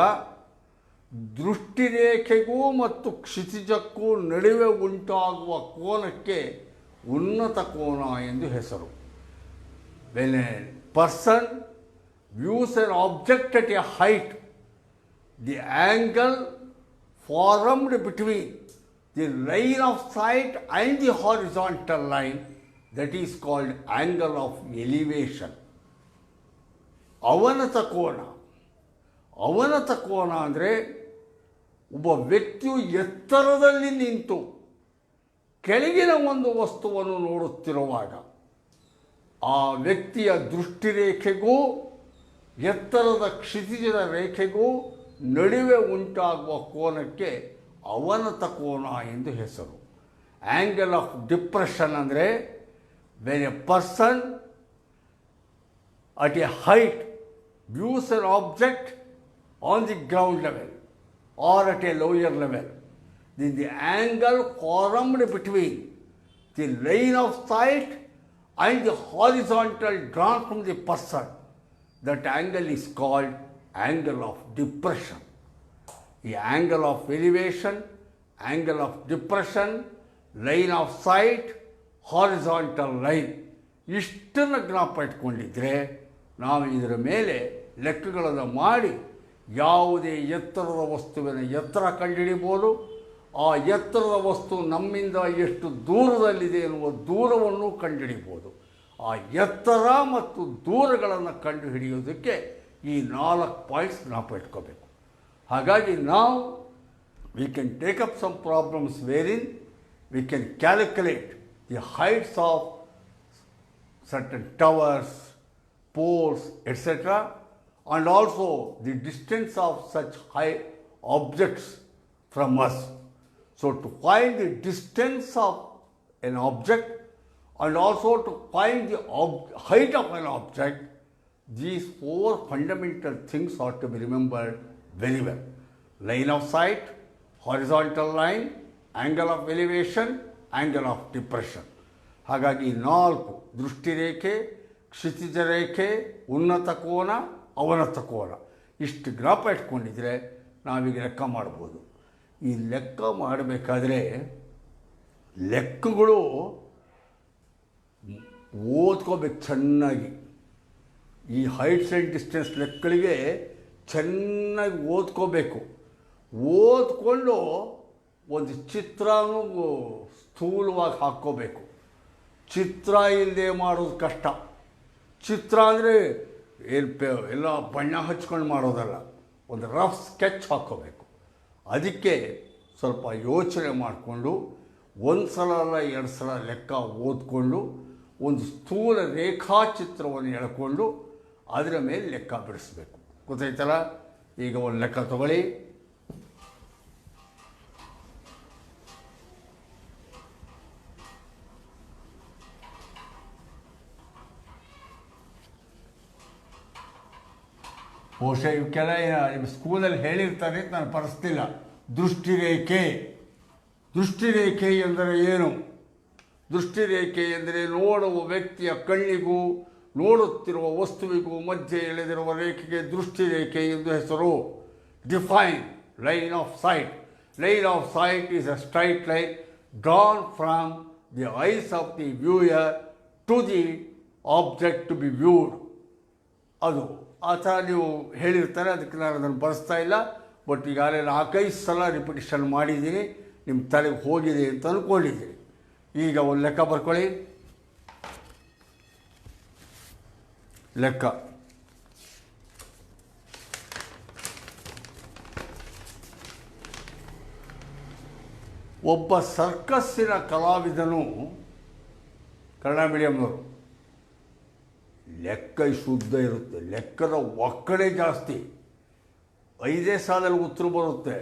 ದೃಷ್ಟಿರೇಖೆಗೂ ಮತ್ತು ಕ್ಷಿತಿಜಕ್ಕೂ ನಡುವೆ ಉಂಟಾಗುವ ಕೋನಕ್ಕೆ ಉನ್ನತ ಕೋನ ಎಂದು ಹೆಸರು. When a person views an object at a height, the angle formed between the line of sight and the horizontal line, that is called angle of elevation. ಅವನತ ಕೋನ. ಅವನತ ಕೋನ ಅಂದರೆ ಒಬ್ಬ ವ್ಯಕ್ತಿಯು ಎತ್ತರದಲ್ಲಿ ನಿಂತು ಕೆಳಗಿನ ಒಂದು ವಸ್ತುವನ್ನು ನೋಡುತ್ತಿರುವಾಗ ಆ ವ್ಯಕ್ತಿಯ ದೃಷ್ಟಿರೇಖೆಗೂ ಎತ್ತರದ ಕ್ಷಿತಿಜದ ರೇಖೆಗೂ ನಡುವೆ ಉಂಟಾಗುವ ಕೋನಕ್ಕೆ ಅವನತ ಕೋನ ಎಂದು ಹೆಸರು. ಆ್ಯಂಗಲ್ ಆಫ್ ಡಿಪ್ರೆಷನ್ ಅಂದರೆ when a person at a height views an object on the ground level or at a lower level. Then the angle formed between the line of sight and the horizontal drawn from the person, that angle is called angle of depression. The angle of elevation, angle of depression, line of sight, horizontal line ಇಷ್ಟನ್ನು ಜ್ಞಾಪ ಇಟ್ಕೊಂಡಿದ್ರೆ ನಾವು ಇದರ ಮೇಲೆ ಲೆಕ್ಕಗಳನ್ನು ಮಾಡಿ ಯಾವುದೇ ಎತ್ತರದ ವಸ್ತುವಿನ ಎತ್ತರ ಕಂಡುಹಿಡಿಬೋದು. ಆ ಎತ್ತರದ ವಸ್ತು ನಮ್ಮಿಂದ ಎಷ್ಟು ದೂರದಲ್ಲಿದೆ ಎನ್ನುವ ದೂರವನ್ನು ಕಂಡುಹಿಡಿಬೋದು. ಆ ಎತ್ತರ ಮತ್ತು ದೂರಗಳನ್ನು ಕಂಡುಹಿಡಿಯೋದಕ್ಕೆ ಈ 4 ಪಾಯಿಂಟ್ಸ್ ಜ್ಞಾಪ ಇಟ್ಕೋಬೇಕು. ಹಾಗಾಗಿ ನಾವು we can take up some problems wherein we can calculate the heights of certain towers, poles, etc., and also the distance of such high objects from us. So to find the distance of an object and also to find the height of an object, these 4 fundamental things are to be remembered very well. Line of sight, horizontal line, angle of elevation, angle of depression. ಹಾಗಾಗಿ 4 ದೃಷ್ಟಿರೇಖೆ, ಕ್ಷಿತಿಜ ರೇಖೆ, ಉನ್ನತ ಕೋನ, ಅವನತ ಕೋನ ಇಷ್ಟು ಜ್ಞಾಪ ಇಟ್ಕೊಂಡಿದ್ರೆ ನಾವೀಗ ಲೆಕ್ಕ ಮಾಡ್ಬೋದು. ಈ ಲೆಕ್ಕ ಮಾಡಬೇಕಾದ್ರೆ ಲೆಕ್ಕಗಳು ಓದ್ಕೋಬೇಕು ಚೆನ್ನಾಗಿ. ಈ ಹೈಟ್ಸ್ ಆ್ಯಂಡ್ ಡಿಸ್ಟೆನ್ಸ್ ಲೆಕ್ಕಗಳಿಗೆ ಚೆನ್ನಾಗಿ ಓದ್ಕೋಬೇಕು. ಓದ್ಕೊಂಡು ಒಂದು ಚಿತ್ರನೂ ಸ್ಥೂಲವಾಗಿ ಹಾಕ್ಕೋಬೇಕು. ಚಿತ್ರ ಇಲ್ಲದೆ ಮಾಡೋದು ಕಷ್ಟ. ಚಿತ್ರ ಅಂದರೆ ಎಲ್ಲ ಬಣ್ಣ ಹಚ್ಕೊಂಡು ಮಾಡೋದಲ್ಲ, ಒಂದು ರಫ್ ಸ್ಕೆಚ್ ಹಾಕ್ಕೋಬೇಕು. ಅದಕ್ಕೆ ಸ್ವಲ್ಪ ಯೋಚನೆ ಮಾಡಿಕೊಂಡು 1 ಸಲ ಅಲ್ಲ 2 ಸಲ ಲೆಕ್ಕ ಓದ್ಕೊಂಡು ಒಂದು ಸ್ಥೂಲ ರೇಖಾಚಿತ್ರವನ್ನು ಎಳ್ಕೊಂಡು ಅದರ ಮೇಲೆ ಲೆಕ್ಕ ಬಿಡಿಸ್ಬೇಕು. ಗೊತ್ತಾಯ್ತಲ್ಲ? ಈಗ ಒಂದು ಲೆಕ್ಕ ತಗೊಳ್ಳಿ. ಬಹುಶಃ ಇವಕ್ಕೆಲ್ಲ ನಿಮ್ಮ ಸ್ಕೂಲಲ್ಲಿ ಹೇಳಿರ್ತಾರೆ ಅಂತ ನಾನು ಪರಿಸ್ತಿಲ್ಲ. ದೃಷ್ಟಿರೇಖೆ. ದೃಷ್ಟಿರೇಖೆ ಎಂದರೆ ಏನು? ದೃಷ್ಟಿರೇಖೆ ಎಂದರೆ ನೋಡುವ ವ್ಯಕ್ತಿಯ ಕಣ್ಣಿಗೂ ನೋಡುತ್ತಿರುವ ವಸ್ತುವಿಗೂ ಮಧ್ಯೆ ಎಳೆದಿರುವ ರೇಖೆಗೆ ದೃಷ್ಟಿರೇಖೆ ಎಂದು ಹೆಸರು. Define line of sight. Line of sight is a straight line drawn from the eyes of the viewer to the object to be viewed. ಅದು ಆ ಥರ ನೀವು ಹೇಳಿರ್ತಾರೆ, ಅದಕ್ಕೆ ನಾನು ಅದನ್ನು ಬಳಸ್ತಾ ಇಲ್ಲ. ಬಟ್ ಈಗಾಗಲೇ 4-5 ಸಲ ರಿಪಿಟೇಷನ್ ಮಾಡಿದ್ದೀನಿ, ನಿಮ್ಮ ತಲೆಗೆ ಹೋಗಿದೆ ಅಂತ ಅಂದ್ಕೊಂಡಿದ್ದೀನಿ. ಈಗ ಒಂದು ಲೆಕ್ಕ ಬರ್ಕೊಳ್ಳಿ. ಲೆಕ್ಕ ಒಬ್ಬ ಸರ್ಕಸ್ಸಿನ ಕಲಾವಿದನು, ಕನ್ನಡ ಮೀಡಿಯಮ್ನವರು, ಲೆಕ್ಕ ಶುದ್ಧ ಇರುತ್ತೆ, ಲೆಕ್ಕದ ಒಕ್ಕಡೆ ಜಾಸ್ತಿ, 5 ಸಾಲಲ್ಲಿ ಉತ್ತರ ಬರುತ್ತೆ,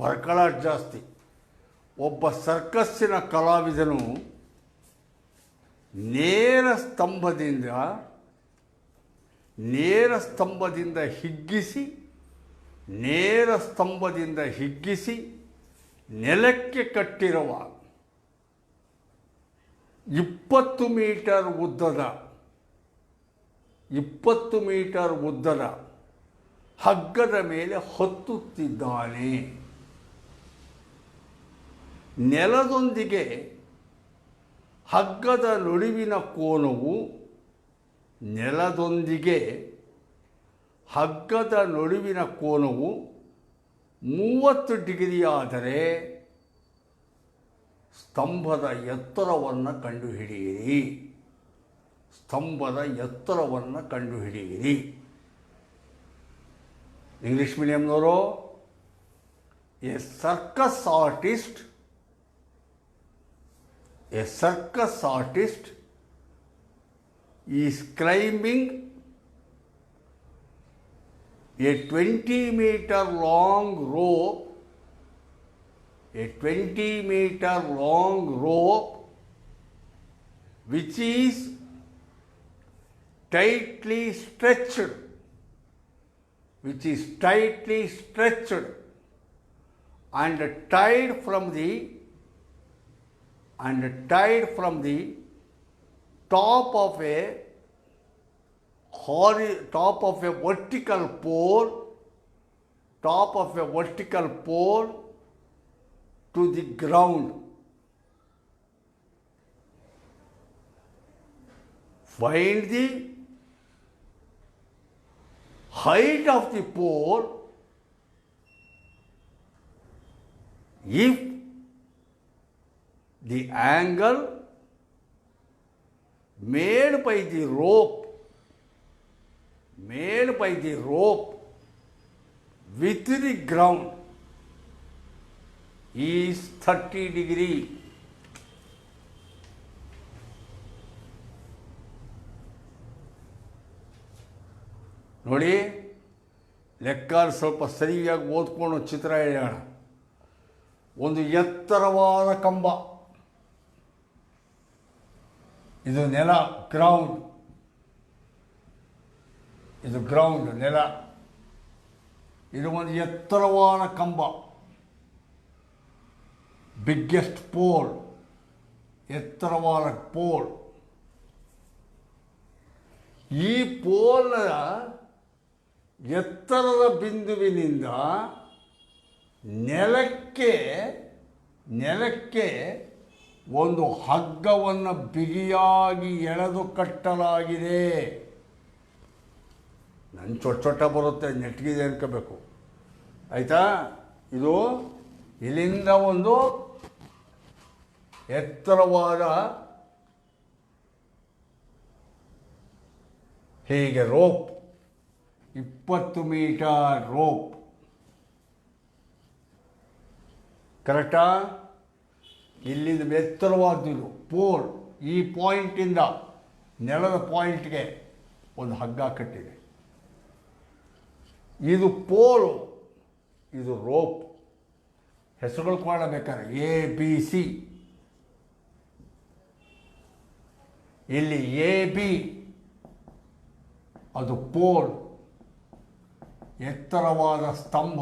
ಬರ್ಕಳಾಟ ಜಾಸ್ತಿ. ಒಬ್ಬ ಸರ್ಕಸ್ಸಿನ ಕಲಾವಿದನು ನೇರ ಸ್ತಂಭದಿಂದ ಹಿಗ್ಗಿಸಿ ನೆಲಕ್ಕೆ ಕಟ್ಟಿರುವ 20 ಮೀಟರ್ ಉದ್ದದ ಹಗ್ಗದ ಮೇಲೆ ಹತ್ತುತ್ತಿದ್ದಾನೆ. ನೆಲದೊಂದಿಗೆ ಹಗ್ಗದ ನಡುವಿನ ಕೋನವು 30 ಡಿಗ್ರಿ ಆದರೆ ಸ್ತಂಭದ ಎತ್ತರವನ್ನು ಕಂಡುಹಿಡಿಯಿರಿ. ಇಂಗ್ಲಿಷ್ ಮೀಡಿಯಂನವರು, a circus artist is climbing a 20-meter long rope which is tightly stretched and tied from the top of a vertical pole to the ground. Find the height of the pole if the angle made by the rope with the ground is 30 degree. ನೋಡಿ, ಲೆಕ್ಕ ಸ್ವಲ್ಪ ಸರಿಯಾಗಿ ಓದ್ಕೊಂಡು ಚಿತ್ರ ಎಳೆಯೋಣ. ಒಂದು ಎತ್ತರವಾದ ಕಂಬ, ಇದು ನೆಲ, ಗ್ರೌಂಡ್ ನೆಲ. ಇದು ಒಂದು ಎತ್ತರವಾದ ಕಂಬ, ಬಿಗ್ಗೆಸ್ಟ್ ಪೋಲ್, ಎತ್ತರವಾದ ಪೋಲ್. ಈ ಪೋಲ್ನ ಎತ್ತರದ ಬಿಂದುವಿನಿಂದ ನೆಲಕ್ಕೆ ಒಂದು ಹಗ್ಗವನ್ನು ಬಿಗಿಯಾಗಿ ಎಳೆದು ಕಟ್ಟಲಾಗಿದೆ. ನನ್ನ ಚೊಟ್ಟ ಬರುತ್ತೆ, ನೆಟ್ಗಿದೆ ಅನ್ಕೋಬೇಕು, ಆಯಿತಾ? ಇದು ಇಲ್ಲಿಂದ ಒಂದು ಎತ್ತರವಾದ ಹೀಗೆ ರೋಪ್, 20 ಮೀಟರ್ ರೋಪ್, ಕರೆಕ್ಟಾ? ಇಲ್ಲಿಂದ ಎತ್ತರವಾದ್ದು ಪೋಲ್, ಈ ಪಾಯಿಂಟಿಂದ ನೆಲದ ಪಾಯಿಂಟ್ಗೆ ಒಂದು ಹಗ್ಗ ಕಟ್ಟಿದೆ. ಇದು ಪೋಲು, ಇದು ರೋಪ್. ಹೆಸರುಗಳು ಕೊಡಬೇಕಾದ್ರೆ ABC. ಇಲ್ಲಿ AB ಅದು ಪೋಲ್, ಎತ್ತರವಾದ ಸ್ತಂಭ.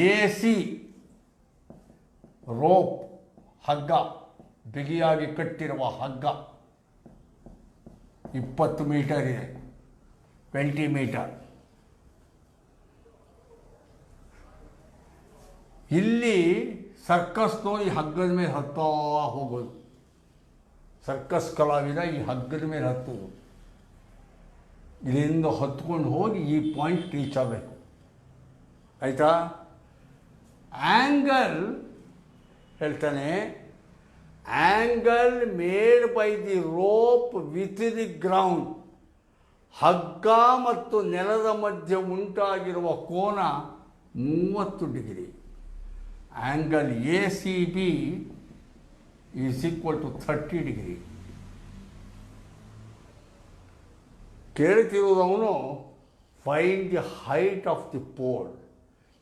AC ರೋಪ್, ಹಗ್ಗ, ಬಿಗಿಯಾಗಿ ಕಟ್ಟಿರುವ ಹಗ್ಗ. 20 ಮೀಟರ್ ಇದೆ, 20 ಮೀಟರ್. ಇಲ್ಲಿ ಸರ್ಕಸ್ನೋ ಈ ಹಗ್ಗದ ಮೇಲೆ ಹತ್ತಾ ಹೋಗೋದು. ಸರ್ಕಸ್ ಕಲಾವಿದ ಈ ಹಗ್ಗದ ಮೇಲೆ ಹತ್ತೋದು, ಇಲ್ಲಿಂದ ಹತ್ಕೊಂಡು ಹೋಗಿ ಈ ಪಾಯಿಂಟ್ ರೀಚ್ ಆಗಬೇಕು, ಆಯಿತಾ? ಆ್ಯಂಗಲ್ ಹೇಳ್ತಾನೆ, angle made by the rope with the ground. ಹಗ್ಗ ಮತ್ತು ನೆಲದ ಮಧ್ಯೆ ಉಂಟಾಗಿರುವ ಕೋನ 30 degree. Angle ACB is equal to 30 degree. ಕೇಳ್ತಿರುವುದವನು find the height of the pole,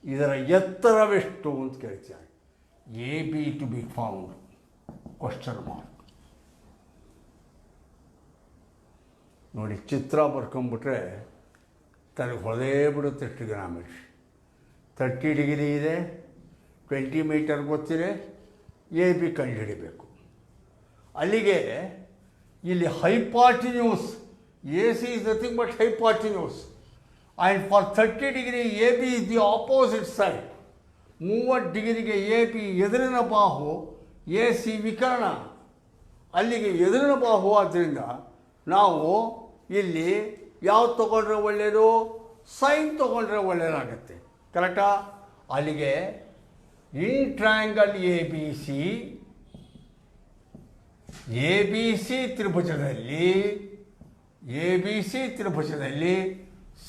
ಇದರ ಎತ್ತರವೆಷ್ಟು ಅಂತ ಕೇಳ್ತಾನೆ. AB to be found ? ನೋಡಿ, ಚಿತ್ರ ಬರ್ಕೊಂಬಿಟ್ರೆ ತನಗೆ ಹೊಳದೇ ಬಿಡುತ್ತೆ. ಟ್ರಿಗೊನೋಮೆಟ್ರಿ 30 ಡಿಗ್ರಿ ಇದೆ, 20 ಮೀಟರ್ ಗೊತ್ತಿದೆ, AB ಕಂಡುಹಿಡಿಬೇಕು. ಅಲ್ಲಿಗೆ ಇಲ್ಲಿ hypotenuse, AC is nothing but hypotenuse, and for 30 degree AB is the opposite side. 30 ಡಿಗ್ರಿಗೆ AB ಎದುರಿನ ಬಾಹು, AC ವಿಕರ್ಣ. ಅಲ್ಲಿಗೆ ಎದುರಿನ ಬಾಹು. ಆದ್ದರಿಂದ ನಾವು ಇಲ್ಲಿ ಯಾವ್ದು ತೊಗೊಂಡ್ರೆ ಒಳ್ಳೆಯದು? ಸೈನ್ ತೊಗೊಂಡ್ರೆ ಒಳ್ಳೆಯದಾಗುತ್ತೆ, ಕರೆಕ್ಟಾ? ಅಲ್ಲಿಗೆ ಇನ್ ಟ್ರಯಾಂಗಲ್ ABC ತ್ರಿಭುಜದಲ್ಲಿ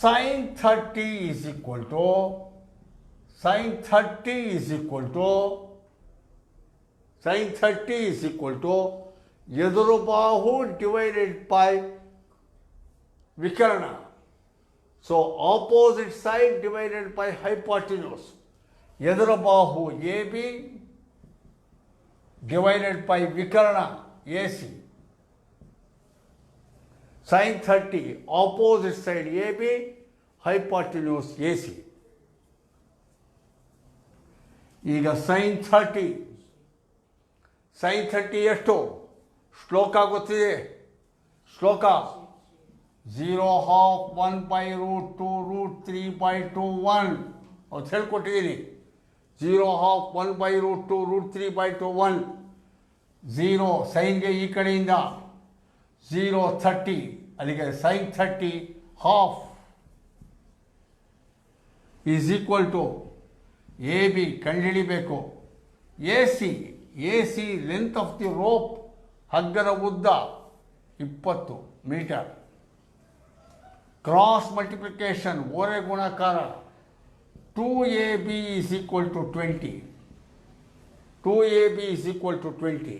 sin 30 is equal to ಎದುರು ಬಾಹು ಡಿವೈಡೆಡ್ ಬೈ ವಿಕರ್ಣ. So opposite side divided by hypotenuse. ಎದುರು ಬಾಹು AB ಡಿವೈಡೆಡ್ ಬೈ ವಿಕರ್ಣ AC. sin 30 opposite side AB, hypotenuse AC. ಈಗ ಸೈನ್ 30 ಎಷ್ಟು? ಶ್ಲೋಕ ಗೊತ್ತಿದೆ. ಶ್ಲೋಕ 0/1/√2√3/2 ಅವ್ರು ಹೇಳ್ಕೊಟ್ಟಿದ್ದೀನಿ. 0/1/√2√3/2 0 ಸೈನ್ಗೆ ಈ ಕಡೆಯಿಂದ 0 30 ಅಲ್ಲಿಗೆ sine 30 half is equal to A B ಕಂಡುಹಿಡಿಬೇಕು. A C length of the rope, ಹಗ್ಗದ ಉದ್ದ 20 ಮೀಟರ್. ಕ್ರಾಸ್ ಮಲ್ಟಿಪ್ಲಿಕೇಶನ್ ಓರೆ ಗುಣಾಕಾರ 2AB is equal to 20. 2AB is equal to 20.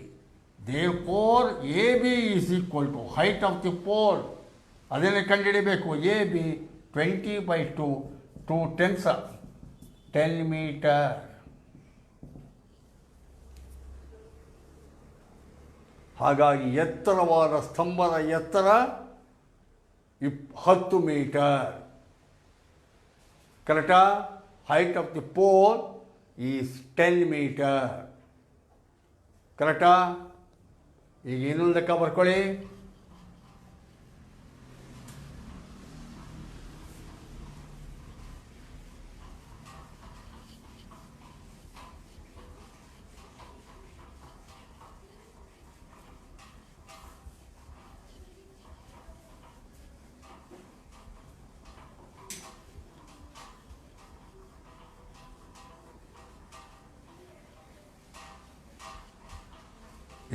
Therefore, AB is equal to height of the pole. ಅದನ್ನೇ ಕಂಡುಹಿಡಿಬೇಕು. AB 20/2 2 10s 10 metre. ಹಾಗಾಗಿ ಎತ್ತರವಾದ ಸ್ತಂಭದ ಎತ್ತರ 10 ಮೀಟರ್. ಕರೆಕ್ಟಾ? height of the pole is 10 meter. ಕರೆಕ್ಟಾ? ಈಗ ಇನ್ನೊಂದು ಲೆಕ್ಕ ಬರ್ಕೊಳ್ಳಿ.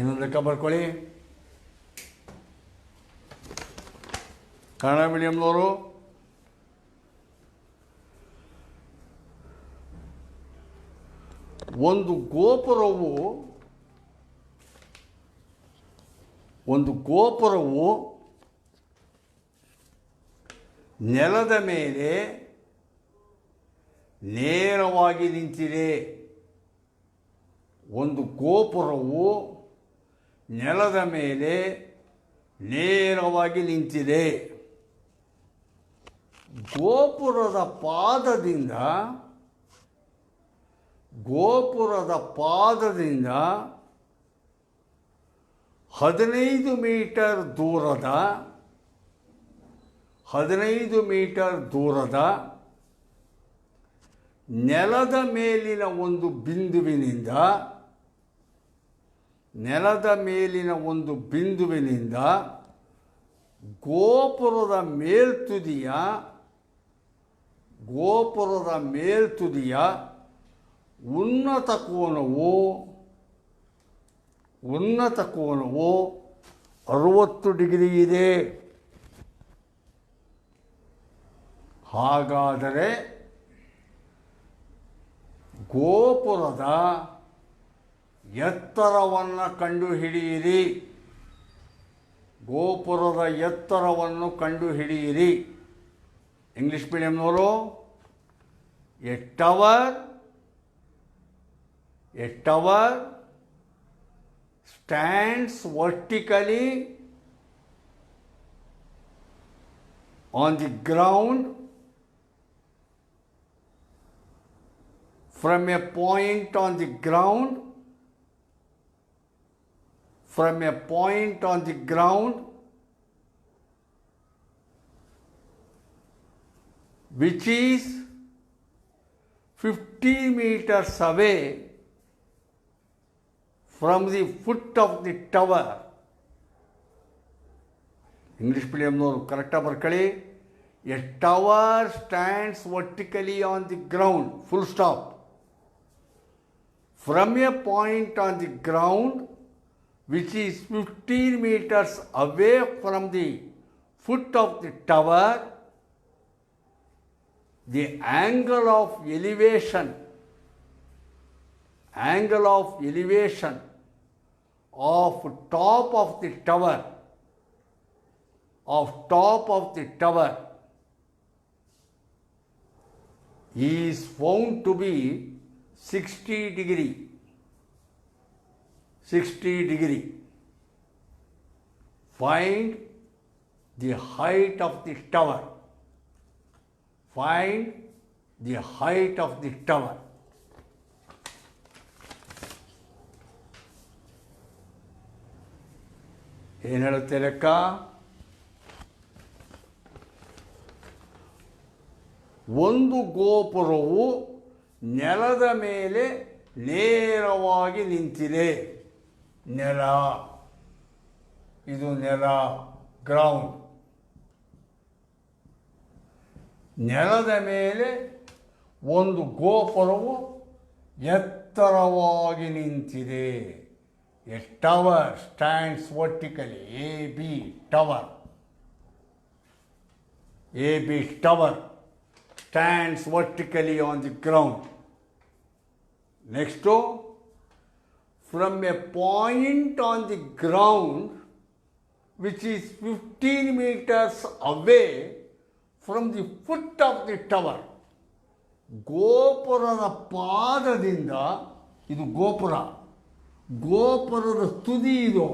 ಇನ್ನೊಂದು ಲೆಕ್ಕ ಬರ್ಕೊಳ್ಳಿ. ಕನ್ನಡ ಮೀಡಿಯಂನವರು ಒಂದು ಗೋಪುರವು ನೆಲದ ಮೇಲೆ ನೇರವಾಗಿ ನಿಂತಿದೆ. ಒಂದು ಗೋಪುರವು ನೆಲದ ಮೇಲೆ ನೇರವಾಗಿ ನಿಂತಿದೆ. ಗೋಪುರದ ಪಾದದಿಂದ 15 ಮೀಟರ್ ದೂರದ ನೆಲದ ಮೇಲಿನ ಒಂದು ಬಿಂದುವಿನಿಂದ ಗೋಪುರದ ಮೇಲ್ತುದಿಯ ಉನ್ನತ ಕೋನವು 60 ಡಿಗ್ರಿ ಇದೆ. ಹಾಗಾದರೆ ಗೋಪುರದ ಎತ್ತರವನ್ನು ಕಂಡುಹಿಡಿಯಿರಿ. ಇಂಗ್ಲಿಷ್ ಮೀಡಿಯಂನವರು a tower stands vertically on the ground from a point on the ground which is 50 meters away from the foot of the tower. English ಮೀಡಿಯಂನವರು ಕರೆಕ್ಟಾಗಿ ಬರ್ಕೊಳ್ಳಿ. A tower stands vertically on the ground, full stop. From A point on the ground which is 15 meters away from the foot of the tower, the angle of elevation of top of the tower is found to be 60 degree. Find the height of the tower. ಏನು ಹೇಳುತ್ತೆ ಲೆಕ್ಕ? ಒಂದು ಗೋಪುರವು ನೆಲದ ಮೇಲೆ ನೇರವಾಗಿ ನಿಂತಿದೆ. ನೆಲ, ಇದು ನೆಲ, ಗ್ರೌಂಡ್. ನೆಲದ ಮೇಲೆ ಒಂದು ಗೋಪುರವು ಎತ್ತರವಾಗಿ ನಿಂತಿದೆ. A tower stands vertically. A B tower. A B tower stands vertically on the ground. Next, from a point on the ground which is 15 meters away from the foot of the tower. ಗೋಪುರದ ಪಾದದಿಂದ, ಇದು ಗೋಪುರ, ಗೋಪುರದ ತುದಿ ಇದು,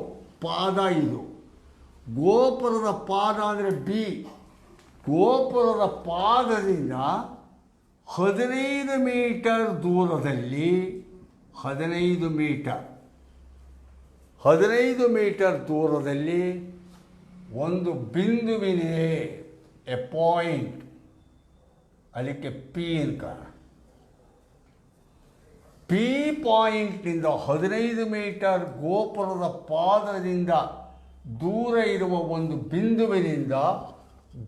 ಪಾದ ಇದು. ಗೋಪುರದ ಪಾದ ಅಂದರೆ ಬಿ. ಗೋಪುರದ ಪಾದದಿಂದ 15 ಮೀಟರ್ ದೂರದಲ್ಲಿ, 15 ಮೀಟರ್ ದೂರದಲ್ಲಿ ಒಂದು ಬಿಂದುವಿದೆ. A point. ಅದಕ್ಕೆ ಪಿ ಅಂತ. ಪಿ ಪಾಯಿಂಟ್ನಿಂದ 15 ಮೀಟರ್ ಗೋಪುರದ ಪಾದದಿಂದ ದೂರ ಇರುವ ಒಂದು ಬಿಂದುವಿನಿಂದ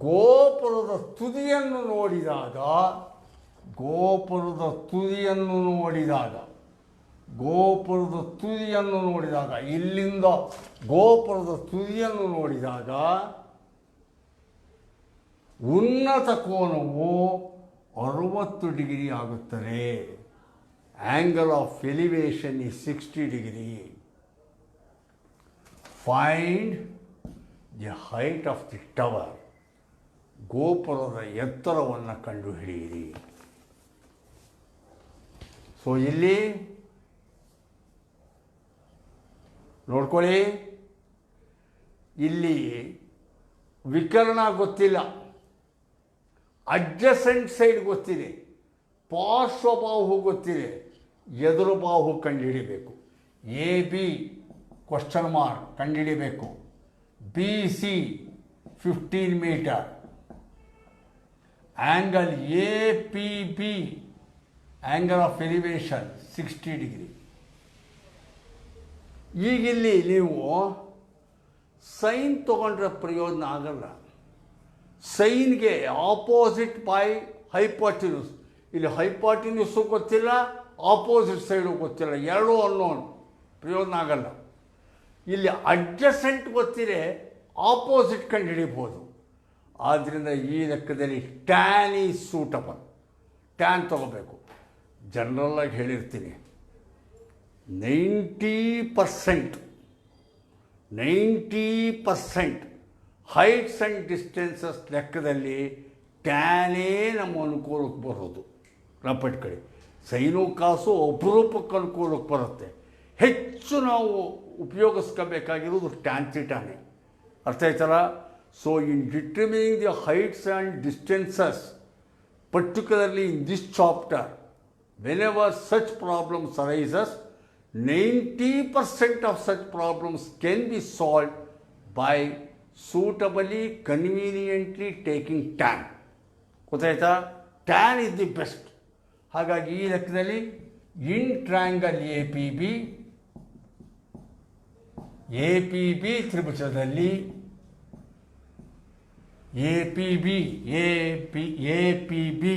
ಗೋಪುರದ ತುದಿಯನ್ನು ನೋಡಿದಾಗ, ಗೋಪುರದ ತುದಿಯನ್ನು ನೋಡಿದಾಗ, ಇಲ್ಲಿಂದ ಗೋಪುರದ ತುದಿಯನ್ನು ನೋಡಿದಾಗ ಉನ್ನತ ಕೋನವು 60 ಡಿಗ್ರಿ ಆಗುತ್ತದೆ. Angle of elevation is 60 degree. Find the height of the tower. ಗೋಪುರದ ಎತ್ತರವನ್ನು ಕಂಡುಹಿಡಿಯಿರಿ. ಸೊ ಇಲ್ಲಿ ನೋಡ್ಕೊಳ್ಳಿ, ಇಲ್ಲಿ ವಿಕರ್ಣ ಗೊತ್ತಿಲ್ಲ, ಅಡ್ಜಸೆಂಟ್ ಸೈಡ್ ಗೊತ್ತಿದೆ, ಪಾರ್ಶ್ವಬಾಹು ಗೊತ್ತಿದೆ, ಎದುರು ಬಾಹು ಕಂಡುಹಿಡಿಬೇಕು. ಎ ಬಿ ಕ್ವಶನ್ ಮಾರ್ಕ್ ಕಂಡುಹಿಡಿಬೇಕು. B C 15 metre. Angle A P B, angle of elevation 60 degree. ಈಗಿಲ್ಲಿ ನೀವು ಸೈನ್ ತೊಗೊಂಡ್ರೆ ಪ್ರಯೋಜನ ಆಗಲ್ಲ. ಸೈನ್ಗೆ ಆಪೋಸಿಟ್ ಬೈ ಹೈಪಾಟಿನ್ಯೂಸ್. ಇಲ್ಲಿ ಹೈಪಾಟಿನ್ಯೂಸು ಗೊತ್ತಿಲ್ಲ, ಆಪೋಸಿಟ್ ಸೈಡು ಗೊತ್ತಿಲ್ಲ, ಎರಡೂ ಅನ್ನೋನ್, ಪ್ರಯೋಜನ ಆಗಲ್ಲ. ಇಲ್ಲಿ ಅಡ್ಜಸೆಂಟ್ ಗೊತ್ತಿದೆ, ಆಪೋಸಿಟ್ ಕಂಡು ಹಿಡಿಬೋದು. ಆದ್ದರಿಂದ ಈ ಲೆಕ್ಕದಲ್ಲಿ ಟ್ಯಾನ್ ಈಸ್ ಸೂಟಬಲ್. ಟ್ಯಾನ್ ತೊಗೋಬೇಕು. ಜನರಲ್ಲಾಗಿ ಹೇಳಿರ್ತೀನಿ, 90% ಹೈಟ್ಸ್ ಆ್ಯಂಡ್ ಡಿಸ್ಟೆನ್ಸಸ್ ಲೆಕ್ಕದಲ್ಲಿ ಟ್ಯಾನೇ ನಮ್ಮ ಅನುಕೂಲಕ್ಕೆ ಬರೋದು. ಕಡೆ ಸೈನು ಕಾಸು ಅಪರೂಪಕ್ಕೆ ಅನುಕೂಲಕ್ಕೆ ಬರುತ್ತೆ. ಹೆಚ್ಚು ನಾವು ಉಪಯೋಗಿಸ್ಕೋಬೇಕಾಗಿರೋದು ಟ್ಯಾನ್ ಥೀಟಾನೇ. ಅರ್ಥ ಆಯ್ತಲ್ಲ? So in determining the heights and distances, particularly in this chapter, whenever such problems arises, 90% of such problems can be solved by suitably, conveniently taking tan. ಗೊತ್ತಾಯ್ತಾ? tan is the best. ಹಾಗಾಗಿ ಈ ಲೆಕ್ಕದಲ್ಲಿ in triangle A P B ತ್ರಿಭುಜದಲ್ಲಿ ಎ ಪಿ ಬಿ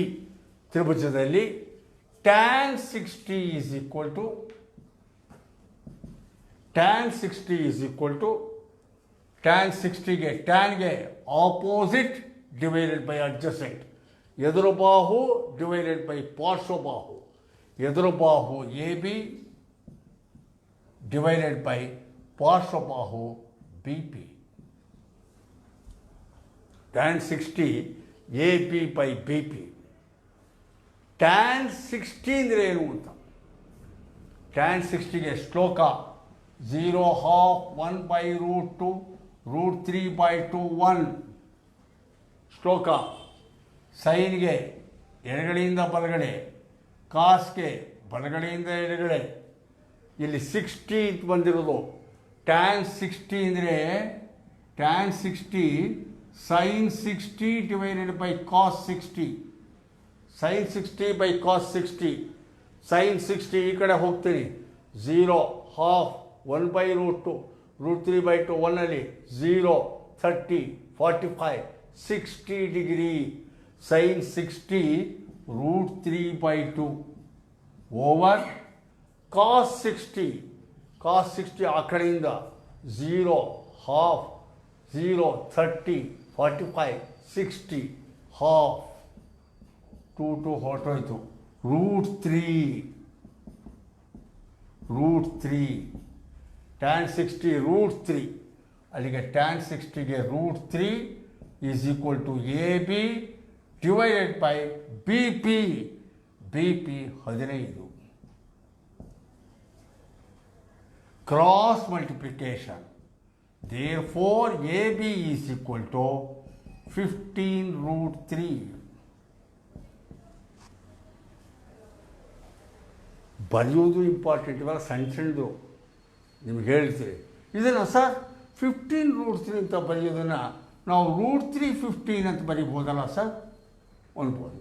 ತ್ರಿಭುಜದಲ್ಲಿ tan 60 is equal to tan 60ಗೆ ಟ್ಯಾನ್ಗೆ ಆಪೋಸಿಟ್ ಡಿವೈಡೆಡ್ ಬೈ ಅಡ್ಜಸೆಂಟ್, ಎದುರು ಬಾಹು ಡಿವೈಡೆಡ್ ಬೈ ಪಾರ್ಶ್ವಬಾಹು, ಎದುರು ಬಾಹು ಎ ಬಿ ಡಿವೈಡೆಡ್ ಬೈ ಪಾರ್ಶ್ವಬಾಹು B P. tan 60 A P by B P. Tan 60 ಅಂದರೆ ಏನು ಅಂತ, ಟ್ಯಾನ್ 60ಗೆ ಶ್ಲೋಕ 0.5 1/√2 √3/2 1 ಶ್ಲೋಕ. ಸೈನ್ಗೆ ಎಡಗಡೆಯಿಂದ ಬಲಗಡೆ, ಕಾಸ್ಗೆ ಬಲಗಡೆಯಿಂದ ಎಡಗಡೆ. ಇಲ್ಲಿ 60 ಬಂದಿರೋದು. ಟ್ಯಾನ್ 60 ಅಂದರೆ tan 60 sin 60 divided by cos 60. sin 60 by cos 60. sin 60 ಈ ಕಡೆ ಹೋಗ್ತೀನಿ, 0 ಹಾಫ್ 1 by root 2 √3 by 2 1 ಅಲ್ಲಿ 0 30 45 60 degree. sin 60 √3 by 2 over cos 60. cos 60 ಆ ಕಡೆಯಿಂದ 0 ಹಾಫ್ 0 30 45 60 ಹಾಫ್ 2 ಹೊರಟೋಯ್ತು. √3 tan 60 √3. ಅಲ್ಲಿಗೆ tan 60ಗೆ √3 is equal to AB divided by BP. BP 15. Cross multiplication. Therefore, AB is equal to 15√3. ಬರೆಯೋದು ಇಂಪಾರ್ಟೆಂಟ್. ಇವಾಗ ಸಣ್ಣದು ನಿಮ್ಗೆ ಹೇಳ್ತೀವಿ. ಇದನ್ನು ಸರ್ 15√3 ಅಂತ ಬರೆಯೋದನ್ನು ನಾವು √3 ಅಂತ ಬರೀಬೋದಲ್ಲ ಸರ್ ಅನ್ಬೋದು.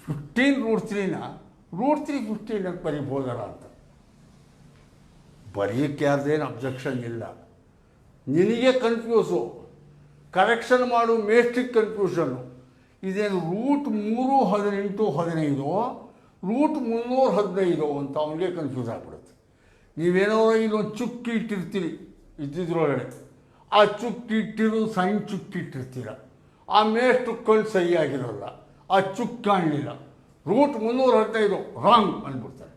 15√3ನ √3 ಅಂತ ಬರೀಬೋದಲ್ಲ ಅಂತ. ಬರೆಯೋಕ್ಕೆ ಯಾರ್ದೇನು ಅಬ್ಜೆಕ್ಷನ್ ಇಲ್ಲ. ನಿನಗೆ ಕನ್ಫ್ಯೂಸು, ಕರೆಕ್ಷನ್ ಮಾಡು ಮೇಸ್ಟ್ರಿಗೆ ಕನ್ಫ್ಯೂಷನ್ನು. ಇದೇನು √3 18 15 √315 ಅಂತ ಅವನಿಗೆ ಕನ್ಫ್ಯೂಸ್ ಆಗಿಬಿಡುತ್ತೆ. ನೀವೇನೋ ಇಲ್ಲೊಂದು ಚುಕ್ಕಿ ಇಟ್ಟಿರ್ತೀರಿ ಇದ್ದಿದ್ರೊಳಗಡೆ, ಆ ಚುಕ್ಕಿ ಇಟ್ಟಿರೋದು ಸಣ್ಣ ಚುಕ್ಕಿ ಇಟ್ಟಿರ್ತೀರ, ಆ ಮೇಸ್ಟ್ರು ಕಣ್ಣು ಸರಿಯಾಗಿರೋಲ್ಲ, ಆ ಚುಕ್ಕಿ ಕಾಣಲಿಲ್ಲ, √315 ರಾಂಗ್ ಅಂದ್ಬಿಡ್ತಾರೆ.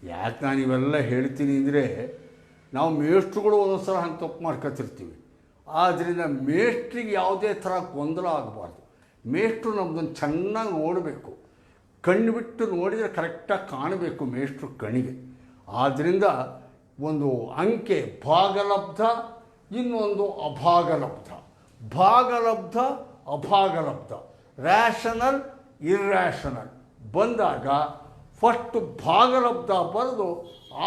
ಯಾಕೆ ನಾನು ಇವೆಲ್ಲ ಹೇಳ್ತೀನಿ ಅಂದರೆ, ನಾವು ಮೇಷ್ಟ್ರುಗಳು ಒಂದೊಂದು ಸಲ ಹಂಗೆ ತಪ್ಪು ಮಾಡ್ಕೊತಿರ್ತೀವಿ. ಆದ್ದರಿಂದ ಮೇಷ್ಟ್ರಿಗೆ ಯಾವುದೇ ಥರ ಗೊಂದಲ ಆಗಬಾರ್ದು. ಮೇಷ್ಟ್ರು ನಮ್ಮದನ್ನು ಚೆನ್ನಾಗಿ ನೋಡಬೇಕು, ಕಣ್ಣು ಬಿಟ್ಟು ನೋಡಿದರೆ ಕರೆಕ್ಟಾಗಿ ಕಾಣಬೇಕು ಮೇಷ್ಟ್ರು ಕಣ್ಣಿಗೆ. ಆದ್ದರಿಂದ ಒಂದು ಅಂಕೆ ಭಾಗಲಬ್ಧ, ಇನ್ನೊಂದು ಅಭಾಗಲಬ್ಧ. ಭಾಗಲಬ್ಧ ಅಭಾಗಲಬ್ಧ, ರ್ಯಾಷನಲ್ ಇರ್ರ್ಯಾಷನಲ್ ಬಂದಾಗ ಫಸ್ಟು ಭಾಗಲಬ್ಧ ಬರೆದು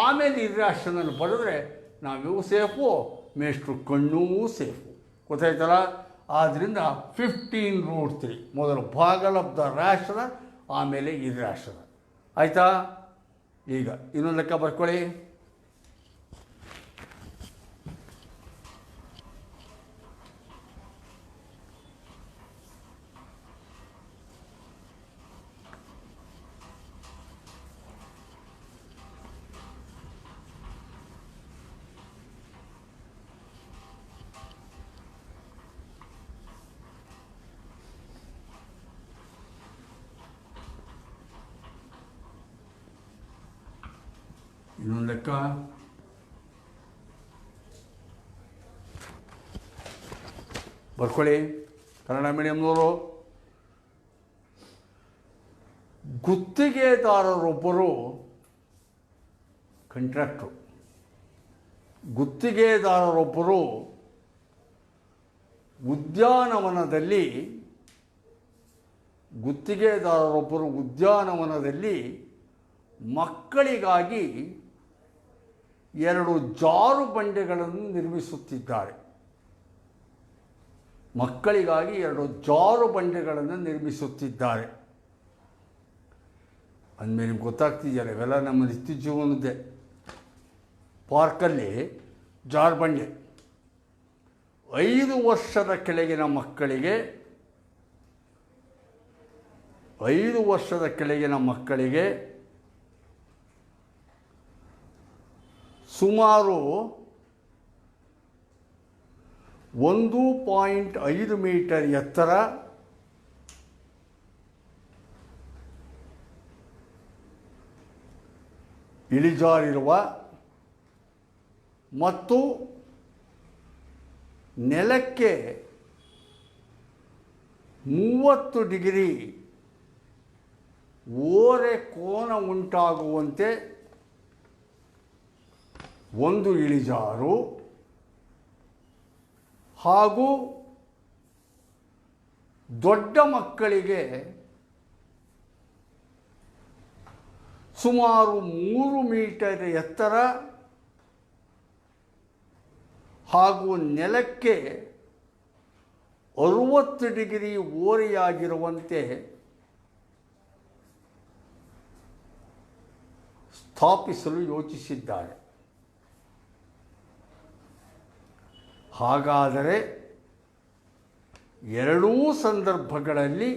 ಆಮೇಲೆ ಇರ್ರ್ಯಾಷನಲ್ ಬರೆದ್ರೆ ನಾವಿವು ಸೇಫು, ಮೇಷ್ಟ್ರು ಕಣ್ಣೂ ಸೇಫು. ಗೊತ್ತಾಯ್ತಲ್ಲ? ಆದ್ದರಿಂದ 15√3 ಮೊದಲು ಭಾಗಲಬ್ಧ ರ್ಯಾಷನಲ್, ಆಮೇಲೆ ಇರ್ರ್ಯಾಷನಲ್. ಆಯಿತಾ? ಈಗ ಇನ್ನೊಂದು ಲೆಕ್ಕ ಬರ್ಕೊಳ್ಳಿ. ಇನ್ನೊಂದು ಲೆಕ್ಕ. ಬರ್ಕೊಳ್ಳಿ ಕನ್ನಡ ಮೀಡಿಯಂನವರು. ಗುತ್ತಿಗೆದಾರರೊಬ್ಬರು ಕಾಂಟ್ರಾಕ್ಟ್ರು, ಗುತ್ತಿಗೆದಾರರೊಬ್ಬರು ಉದ್ಯಾನವನದಲ್ಲಿ ಮಕ್ಕಳಿಗಾಗಿ 2 ಜಾರು ಬಂಡೆಗಳನ್ನು ನಿರ್ಮಿಸುತ್ತಿದ್ದಾರೆ. ಮಕ್ಕಳಿಗಾಗಿ 2 ಜಾರು ಬಂಡೆಗಳನ್ನು ನಿರ್ಮಿಸುತ್ತಿದ್ದಾರೆ ಅಂದಮೇಲೆ ನಿಮ್ಗೆ ಗೊತ್ತಾಗ್ತಿದೆಯಲ್ಲ, ಇವೆಲ್ಲ ನಮ್ಮ ನಿತ್ಯ ಜೀವನದ್ದೇ. ಪಾರ್ಕಲ್ಲಿ ಜಾರು ಬಂಡೆ 5 ವರ್ಷದ ಕೆಳಗಿನ ಮಕ್ಕಳಿಗೆ ಸುಮಾರು 1.5 ಮೀಟರ್ ಎತ್ತರ, ಇಳಿಜಾರಿರುವ ಮತ್ತು ನೆಲಕ್ಕೆ 30 ಡಿಗ್ರಿ ಓರೆ ಕೋನ ಉಂಟಾಗುವಂತೆ ಒಂದು ಇಳಿಜಾರು ಹಾಗೂ ದೊಡ್ಡ ಮಕ್ಕಳಿಗೆ ಸುಮಾರು 3 ಮೀಟರ್ ಎತ್ತರ ಹಾಗೂ ನೆಲಕ್ಕೆ 60 ಡಿಗ್ರಿ ಓರೆಯಾಗಿರುವಂತೆ ಸ್ಥಾಪಿಸಲು ಯೋಚಿಸಿದ್ದಾರೆ. ಹಾಗಾದರೆ ಎರಡೂ ಸಂದರ್ಭಗಳಲ್ಲಿ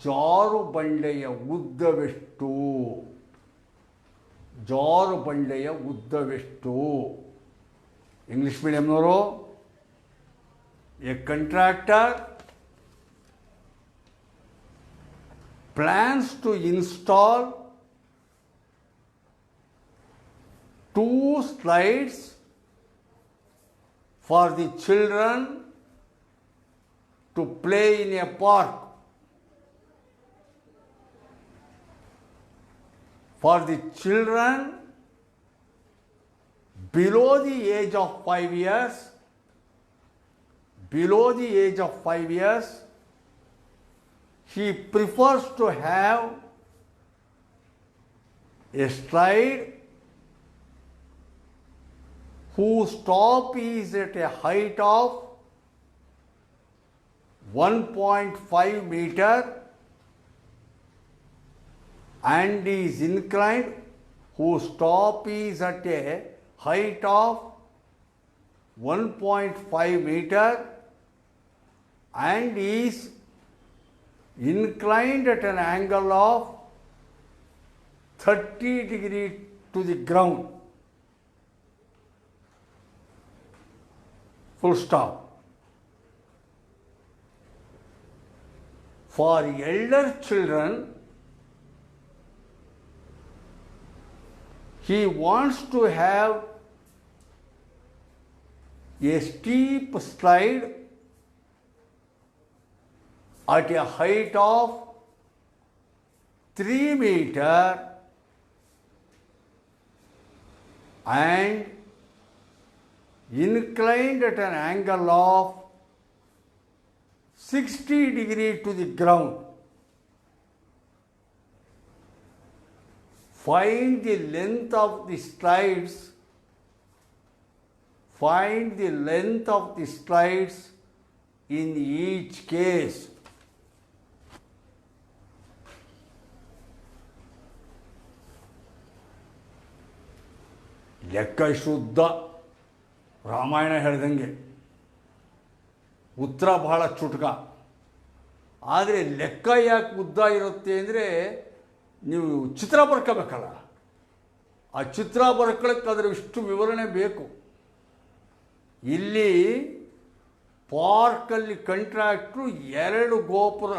ಜಾರುಬಂಡೆಯ ಉದ್ದವೆಷ್ಟು? ಜಾರುಬಂಡೆಯ ಉದ್ದವೆಷ್ಟು? ಇಂಗ್ಲಿಷ್ ಮೀಡಿಯಂನವರು, a contractor plans to install 2 slides for the children to play in a park. For the children below the age of 5 years, he prefers to have a slide whose top is at a height of 1.5 meter and is inclined, whose top is at a height of 1.5 meter and is inclined at an angle of 30 degree to the ground. Full stop. For elder children, he wants to have a steep slide at a height of 3 meter and inclined at an angle of 60 degree to the ground. Find the length of the slides. Find the length of the slides in each case. ಲೆಕ್ಕ ಶುದ್ಧ ರಾಮಾಯಣ ಹೇಳ್ದಂಗೆ, ಉತ್ತರ ಬಹಳ ಚುಟುಕ. ಆದರೆ ಲೆಕ್ಕ ಯಾಕೆ ಉದ್ದ ಇರುತ್ತೆ ಅಂದರೆ, ನೀವು ಚಿತ್ರ ಬರ್ಕೋಬೇಕಲ್ಲ, ಆ ಚಿತ್ರ ಬರ್ಕೊಳ್ಳೋಕ್ಕೆ ಅದರ ಇಷ್ಟು ವಿವರಣೆ ಬೇಕು. ಇಲ್ಲಿ ಪಾರ್ಕಲ್ಲಿ ಕಂಟ್ರಾಕ್ಟ್ರು 2 ಗೋಪುರ,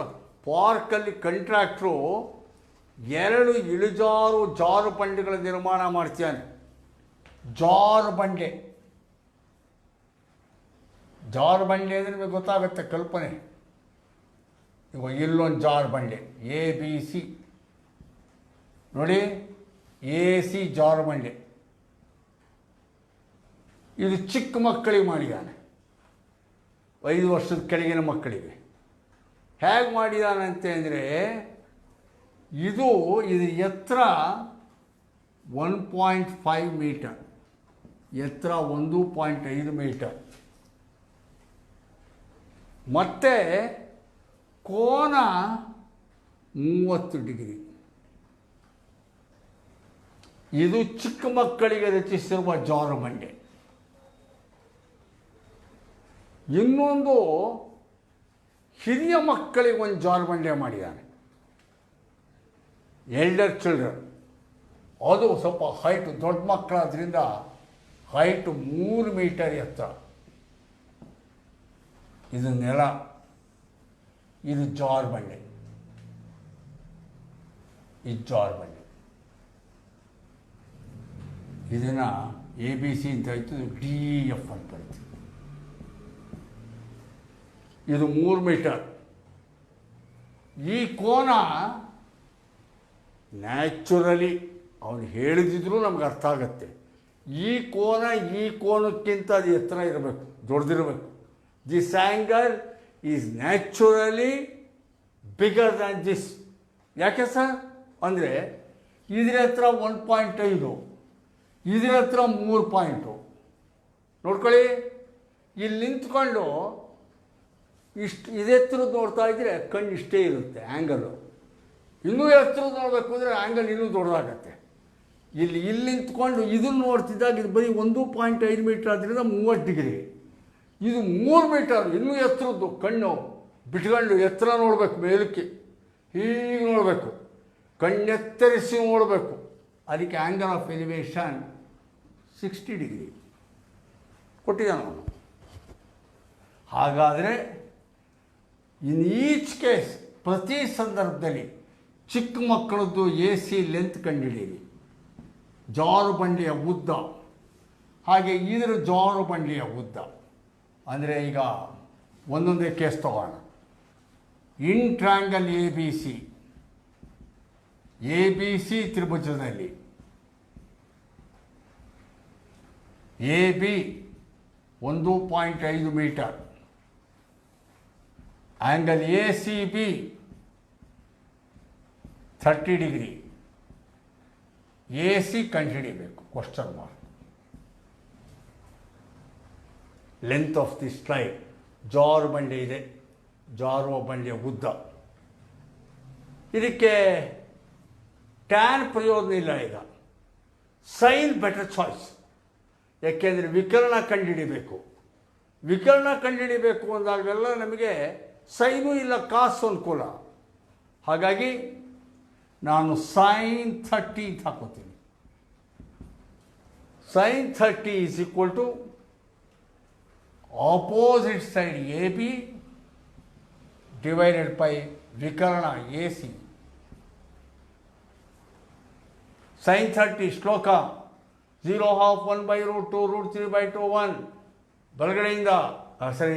ಪಾರ್ಕಲ್ಲಿ ಕಂಟ್ರಾಕ್ಟ್ರು 2 ಇಳಿಜಾರು ಜಾರುಬಂಡೆಗಳ ನಿರ್ಮಾಣ ಮಾಡ್ತಾನೆ. ಜಾರುಬಂಡೆ ಅಂದರೆ ನಿಮಗೆ ಗೊತ್ತಾಗುತ್ತೆ ಕಲ್ಪನೆ. ಇವಾಗ ಇಲ್ಲೊಂದು ಜಾರುಬಂಡೆ ABC ನೋಡಿ, AC ಜಾರುಬಂಡೆ. ಇದು ಚಿಕ್ಕ ಮಕ್ಕಳಿಗೆ ಮಾಡಿದ್ದಾನೆ, 5 ವರ್ಷದ ಕೆಳಗಿನ ಮಕ್ಕಳಿಗೆ. ಹೇಗೆ ಮಾಡಿದಾನಂತೆ ಅಂದರೆ, ಇದು ಎತ್ತರ 1.5 ಮೀಟರ್, ಎತ್ತರ 1.5 ಮೀಟರ್, ಮತ್ತು ಕೋನ 30 ಡಿಗ್ರಿ. ಇದು ಚಿಕ್ಕ ಮಕ್ಕಳಿಗೆ ರಚಿಸಿರುವ ಜಾರುಬಂಡೆ. ಇನ್ನೊಂದು ಹಿರಿಯ ಮಕ್ಕಳಿಗೆ ಒಂದು ಜಾರುಬಂಡೆ ಮಾಡಿದ್ದಾನೆ, ಎಲ್ಡರ್ ಚಿಲ್ಡ್ರನ್. ಅದು ಸ್ವಲ್ಪ ಹೈಟು, ದೊಡ್ಡ ಮಕ್ಕಳಾದ್ರಿಂದ ಹೈಟು 3 ಮೀಟರ್ ಎತ್ತರ. ಇದು ನೆಲ, ಇದು ಜಾರುಬಂಡೆ, ಇದು ಜಾರುಬಂಡೆ. ಇದನ್ನು ABC ಅಂತ ಆಯಿತು, DF ಅಂತ ಬರುತ್ತೆ. ಇದು 3 ಮೀಟರ್. ಈ ಕೋನ ನ್ಯಾಚುರಲಿ ಅವನು ಹೇಳಿದಿದ್ರು ನಮ್ಗೆ ಅರ್ಥ ಆಗುತ್ತೆ. ಈ ಕೋನಕ್ಕಿಂತ ಅದು ಎತ್ತರ ಇರಬೇಕು, ದೊಡ್ಡದಿರಬೇಕು. This angle is naturally bigger than this. ಯಾಕೆ ಸರ್ ಅಂದರೆ, ಇದರ ಹತ್ರ 1.5, ಇದರ ಹತ್ರ 3 ಪಾಯಿಂಟು. ನೋಡ್ಕೊಳ್ಳಿ, ಇಲ್ಲಿ ನಿಂತ್ಕೊಂಡು ಇದೆತ್ತರದ್ದು ನೋಡ್ತಾ ಇದ್ದರೆ ಕಣ್ಣು ಇಷ್ಟೇ ಇರುತ್ತೆ ಆ್ಯಂಗಲು. ಇನ್ನೂ ಎತ್ತರದ್ದು ನೋಡಬೇಕು ಅಂದರೆ ಆ್ಯಂಗಲ್ ಇನ್ನೂ ದೊಡ್ಡದಾಗತ್ತೆ. ಇಲ್ಲಿ ನಿಂತ್ಕೊಂಡು ಇದನ್ನು ನೋಡ್ತಿದ್ದಾಗ ಇದು ಬರೀ 1.5 ಮೀಟರ್ ಆದ್ದರಿಂದ 30 ಡಿಗ್ರಿ. ಇದು 3 ಮೀಟರ್ ಇನ್ನೂ ಎತ್ತರದ್ದು. ಕಣ್ಣು ಬಿಟ್ಕೊಂಡು ಎತ್ತರ ನೋಡಬೇಕು, ಮೇಲಕ್ಕೆ ಹೀಗೆ ನೋಡಬೇಕು, ಕಣ್ಣೆತ್ತರಿಸಿ ನೋಡಬೇಕು. ಅದಕ್ಕೆ ಆ್ಯಂಗಲ್ ಆಫ್ ಎಲಿವೇಶನ್ 60 ಡಿಗ್ರಿ ಕೊಟ್ಟಿದ್ದಾನೆ ಅವನು. ಹಾಗಾದರೆ ಇನ್ ಈಚ್ ಕೇಸ್, ಪ್ರತಿ ಸಂದರ್ಭದಲ್ಲಿ ಚಿಕ್ಕ ಮಕ್ಕಳದ್ದು AC ಲೆಂತ್ ಕಂಡುಹಿಡಿಯಿರಿ, ಜಾರು ಬಂಡಿಯ ಉದ್ದ, ಹಾಗೆ ಇದರ ಜಾರು ಬಂಡಿಯ ಉದ್ದ. ಅಂದರೆ ಈಗ ಒಂದೊಂದೇ ಕೇಸ್ ತಗೋಣ. ಇನ್ ಟ್ರ್ಯಾಂಗಲ್ ABC ತ್ರಿಭುಜದಲ್ಲಿ AB 1.5 metre, angle ACB 30 degree. AC ಕಂಡುಹಿಡಿಯಬೇಕು, question mark. Length of the slide, ಜಾರು ಬಂಡೆ ಇದೆ, ಜಾರುವ ಬಂಡೆಯ ಉದ್ದ. ಇದಕ್ಕೆ ಟ್ಯಾನ್ ಪ್ರಯೋಜನ ಇಲ್ಲ. ಈಗ ಸೈನ್ ಬೆಟರ್ ಚಾಯ್ಸ್, ಯಾಕೆಂದರೆ ವಿಕರ್ಣ ಕಂಡುಹಿಡಿಬೇಕು. ವಿಕರ್ಣ ಕಂಡುಹಿಡಿಬೇಕು ಅಂದಾಗೆಲ್ಲ ನಮಗೆ ಸೈನು ಇಲ್ಲ ಕಾಸು ಅನುಕೂಲ. ಹಾಗಾಗಿ ನಾನು sin 30 ಅಂತ ಹಾಕೋತೀನಿ. sin 30 is equal to opposite side AB divided by ವಿಕರ್ಣ AC. sin 30 ಶ್ಲೋಕ 0.5 1/√2 √3/2 1 ಬಲಗಡೆಯಿಂದ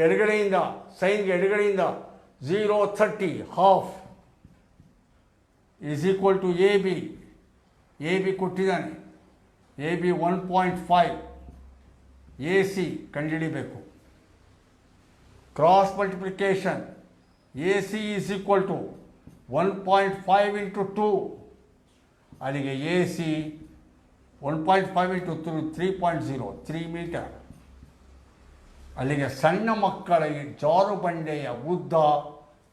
ಎಡಗಡೆಯಿಂದ, ಸೈನ್ಗೆ ಎಡಗಡೆಯಿಂದ 0.30 half is equal to AB ಕೊಟ್ಟಿದ್ದಾನೆ. AB 1.5, AC ಕಂಡುಹಿಡಿಬೇಕು. Cross multiplication, AC is equal to 1.5 into 2. ಅಲ್ಲಿಗೆ AC 1.5 into 3.0 3 ಮೀಟರ್. ಅಲ್ಲಿಗೆ ಸಣ್ಣ ಮಕ್ಕಳ ಜಾರು ಬಂಡೆಯ ಉದ್ದ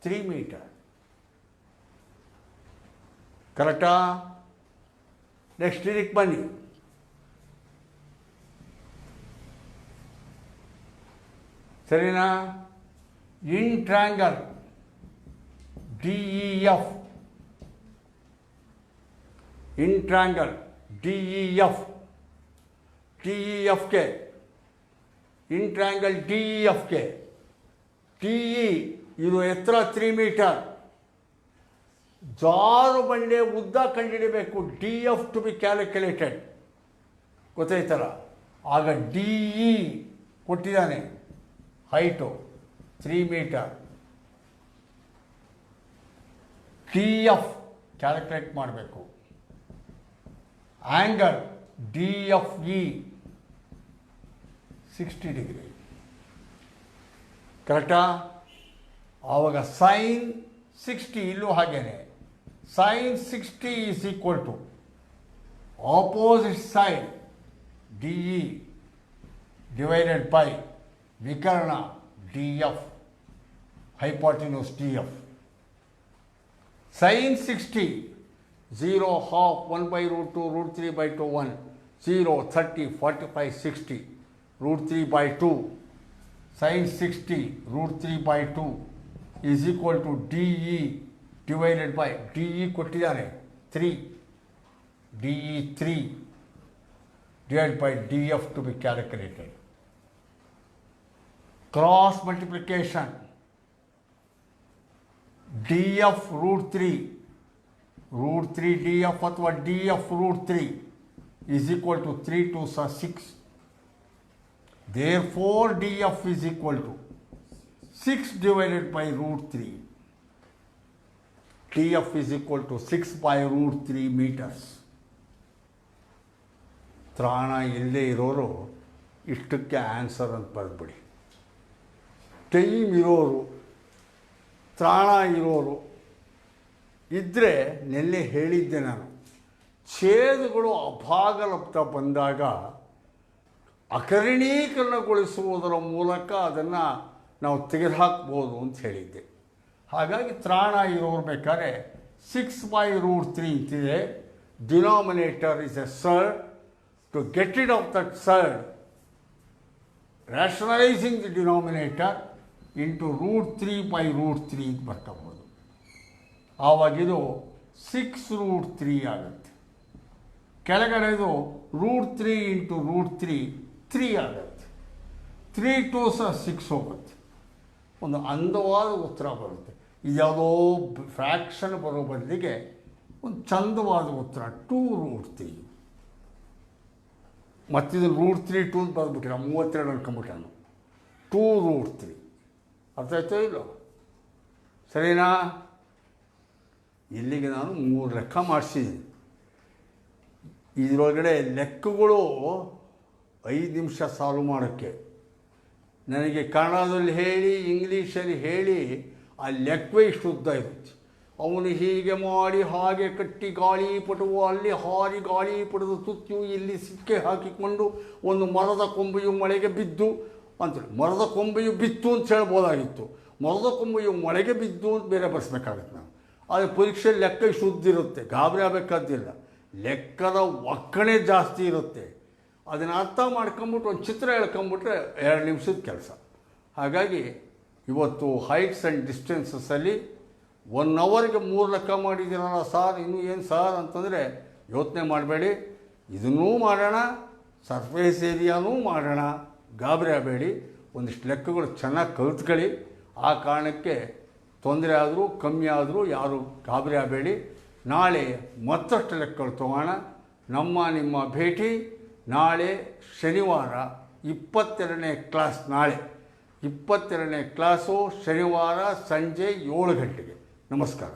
3 ಮೀಟರ್. ಕರೆಕ್ಟಾ? ನೆಕ್ಸ್ಟ್ ಇದಕ್ಕೆ ಬನ್ನಿ. ಸರಿನಾ? In triangle DEF, in triangle DEFಗೆ in triangle DEFಗೆ TE ಇದು ಎತ್ತರ 3 ಮೀಟರ್. ಜಾರು ಬಂಡೆ ಉದ್ದ ಕಂಡುಹಿಡಿಯಬೇಕು. DF ಟು ಬಿ ಕ್ಯಾಲ್ಕುಲೇಟೆಡ್, ಗೊತ್ತಾಯ್ತಲ್ಲ? ಆಗ DE ಕೊಟ್ಟಿದ್ದಾನೆ, ಹೈಟು 3 ಮೀಟರ್. TF ಕ್ಯಾಲ್ಕುಲೇಟ್ ಮಾಡಬೇಕು. Angle DFE 60 degree. ಕರೆಕ್ಟಾ? ಆವಾಗ sin 60 ಇಲ್ಲೂ ಹಾಗೇನೆ. sin 60 is equal to opposite side DE divided by ವಿಕರ್ಣ DF, hypotenuse DF. sin 60 0.5 1/√2 √3/2 1 0 30 45 60 √3/2. sin 60 √3/2 is equal to DE divided by DE ಕೊಟ್ಟಿದ್ದಾರೆ 3, DE 3 divided by DF to be calculated. Cross multiplication, DF √3 DF ಅಥವಾ DF √3 is equal to 3 to 6. Therefore DF is equal to 6 divided by √3. DF is equal to 6 by √3 meters. ತ್ರಾಣ ಇಲ್ಲದೆ ಇರೋರು ಇಷ್ಟಕ್ಕೆ ಆನ್ಸರ್ ಅಂತ ಬರೆದ್ಬಿಡಿ. ಟೈಮ್ ಇರೋರು, ತ್ರಾಣ ಇರೋರು ಇದ್ದರೆ, ನೆನ್ನೆ ಹೇಳಿದ್ದೆ ನಾನು, ಛೇದಗಳು ಅಭಾಗಲಬ್ಧ ಬಂದಾಗ ಅಕರಣೀಕರಣಗೊಳಿಸುವುದರ ಮೂಲಕ ಅದನ್ನು ನಾವು ತೆಗೆದುಹಾಕ್ಬೋದು ಅಂತ ಹೇಳಿದ್ದೆ. ಹಾಗಾಗಿ ತ್ರಾಣ ಇರೋರು ಬೇಕಾದ್ರೆ 6/√3 ಅಂತಿದೆ. Denominator is a surd. To get rid of that surd, rationalizing the denominator into √3/√3 ಅಂತ ಬರ್ಕೋಬೋದು. ಆವಾಗಿದು 6√3 ಆಗುತ್ತೆ. ಕೆಳಗಡೆದು √3 × √3 3 ಆಗುತ್ತೆ. 3 2s 6 ಹೋಗುತ್ತೆ. ಒಂದು ಅಂದವಾದ ಉತ್ತರ ಬರುತ್ತೆ. ಇದ್ಯಾವುದೋ ಫ್ರ್ಯಾಕ್ಷನ್ ಬರೋ ಬದಲಿಗೆ ಒಂದು ಚಂದವಾದ ಉತ್ತರ 2√3. ಮತ್ತಿದು √3 2 ಅಂತ ಬರೆದ್ಬಿಟ್ಟಿರ 32 ಅನ್ಕೊಂಬಿಟ್ಟಾನು. 2√3 ಅರ್ಥ ಆಯ್ತೋ ಇಲ್ಲೋ? ಸರಿನಾ? ಇಲ್ಲಿಗೆ ನಾನು 3 ಲೆಕ್ಕ ಮಾಡಿಸಿದ್ದೀನಿ. ಇದರೊಳಗಡೆ ಲೆಕ್ಕಗಳು 5 ನಿಮಿಷ ಸಾಲ್ವ್ ಮಾಡೋಕ್ಕೆ ನನಗೆ ಕನ್ನಡದಲ್ಲಿ ಹೇಳಿ ಇಂಗ್ಲೀಷಲ್ಲಿ ಹೇಳಿ ಆ ಲೆಕ್ಕವೇ ಇಷ್ಟು ಉದ್ದ ಇರುತ್ತೆ. ಅವನು ಹೀಗೆ ಮಾಡಿ ಹಾಗೆ ಕಟ್ಟಿ ಗಾಳಿಪಟವು ಅಲ್ಲಿ ಹಾರಿ ಗಾಳಿಪಟದ ತುತ್ತಿಯು ಇಲ್ಲಿ ಸಿಕ್ಕೆ ಹಾಕಿಕೊಂಡು ಒಂದು ಮರದ ಕೊಂಬೆಯು ಮಳೆಗೆ ಬಿದ್ದು ಅಂತೇಳಿ ಮರದ ಕೊಂಬೆಯು ಬಿತ್ತು ಅಂತ ಹೇಳ್ಬೋದಾಗಿತ್ತು. ಮರದ ಕೊಂಬೆಯು ಮಳೆಗೆ ಬಿದ್ದು ಅಂತ ಬೇರೆ ಬರೆಸ್ಬೇಕಾಗತ್ತೆ ನಾವು. ಆದರೆ ಪರೀಕ್ಷೆಯಲ್ಲಿ ಲೆಕ್ಕ ಇಷ್ಟು ಉದ್ದಿರುತ್ತೆ, ಗಾಬರಿ ಆಗಬೇಕಾದಿಲ್ಲ. ಲೆಕ್ಕದ ಒಕ್ಕಣೆ ಜಾಸ್ತಿ ಇರುತ್ತೆ. ಅದನ್ನು ಅರ್ಥ ಮಾಡ್ಕೊಂಬಿಟ್ಟು ಒಂದು ಚಿತ್ರ ಹೇಳ್ಕೊಂಬಿಟ್ರೆ 2 ನಿಮಿಷದ ಕೆಲಸ. ಹಾಗಾಗಿ ಇವತ್ತು ಹೈಟ್ಸ್ ಆ್ಯಂಡ್ ಡಿಸ್ಟೆನ್ಸಸ್ಸಲ್ಲಿ 1 ಅವರ್ಗೆ 3 ಲೆಕ್ಕ ಮಾಡಿದ್ದೀರಲ್ಲ ಸಾರ್, ಇನ್ನೂ ಏನು ಸಾರ್ ಅಂತಂದರೆ ಯೋಚನೆ ಮಾಡಬೇಡಿ. ಇದನ್ನೂ ಮಾಡೋಣ, ಸರ್ಫೇಸ್ ಏರಿಯಾನೂ ಮಾಡೋಣ, ಗಾಬರಿ ಆಗಬೇಡಿ. ಒಂದಿಷ್ಟು ಲೆಕ್ಕಗಳು ಚೆನ್ನಾಗಿ ಕಲ್ತ್ಕೊಳ್ಳಿ. ಆ ಕಾರಣಕ್ಕೆ ತೊಂದರೆ ಆದರೂ ಕಮ್ಮಿ ಆದರೂ ಯಾರು ಗಾಬರಿ ಆಗಬೇಡಿ. ನಾಳೆ ಮತ್ತಷ್ಟು ಲೆಕ್ಕಗಳು ತೊಗೋಣ. ನಿಮ್ಮ ಭೇಟಿ ನಾಳೆ ಶನಿವಾರ 22ನೇ ಕ್ಲಾಸ್. ನಾಳೆ 22ನೇ ಕ್ಲಾಸು ಶನಿವಾರ ಸಂಜೆ 7 ಗಂಟೆಗೆ. ನಮಸ್ಕಾರ.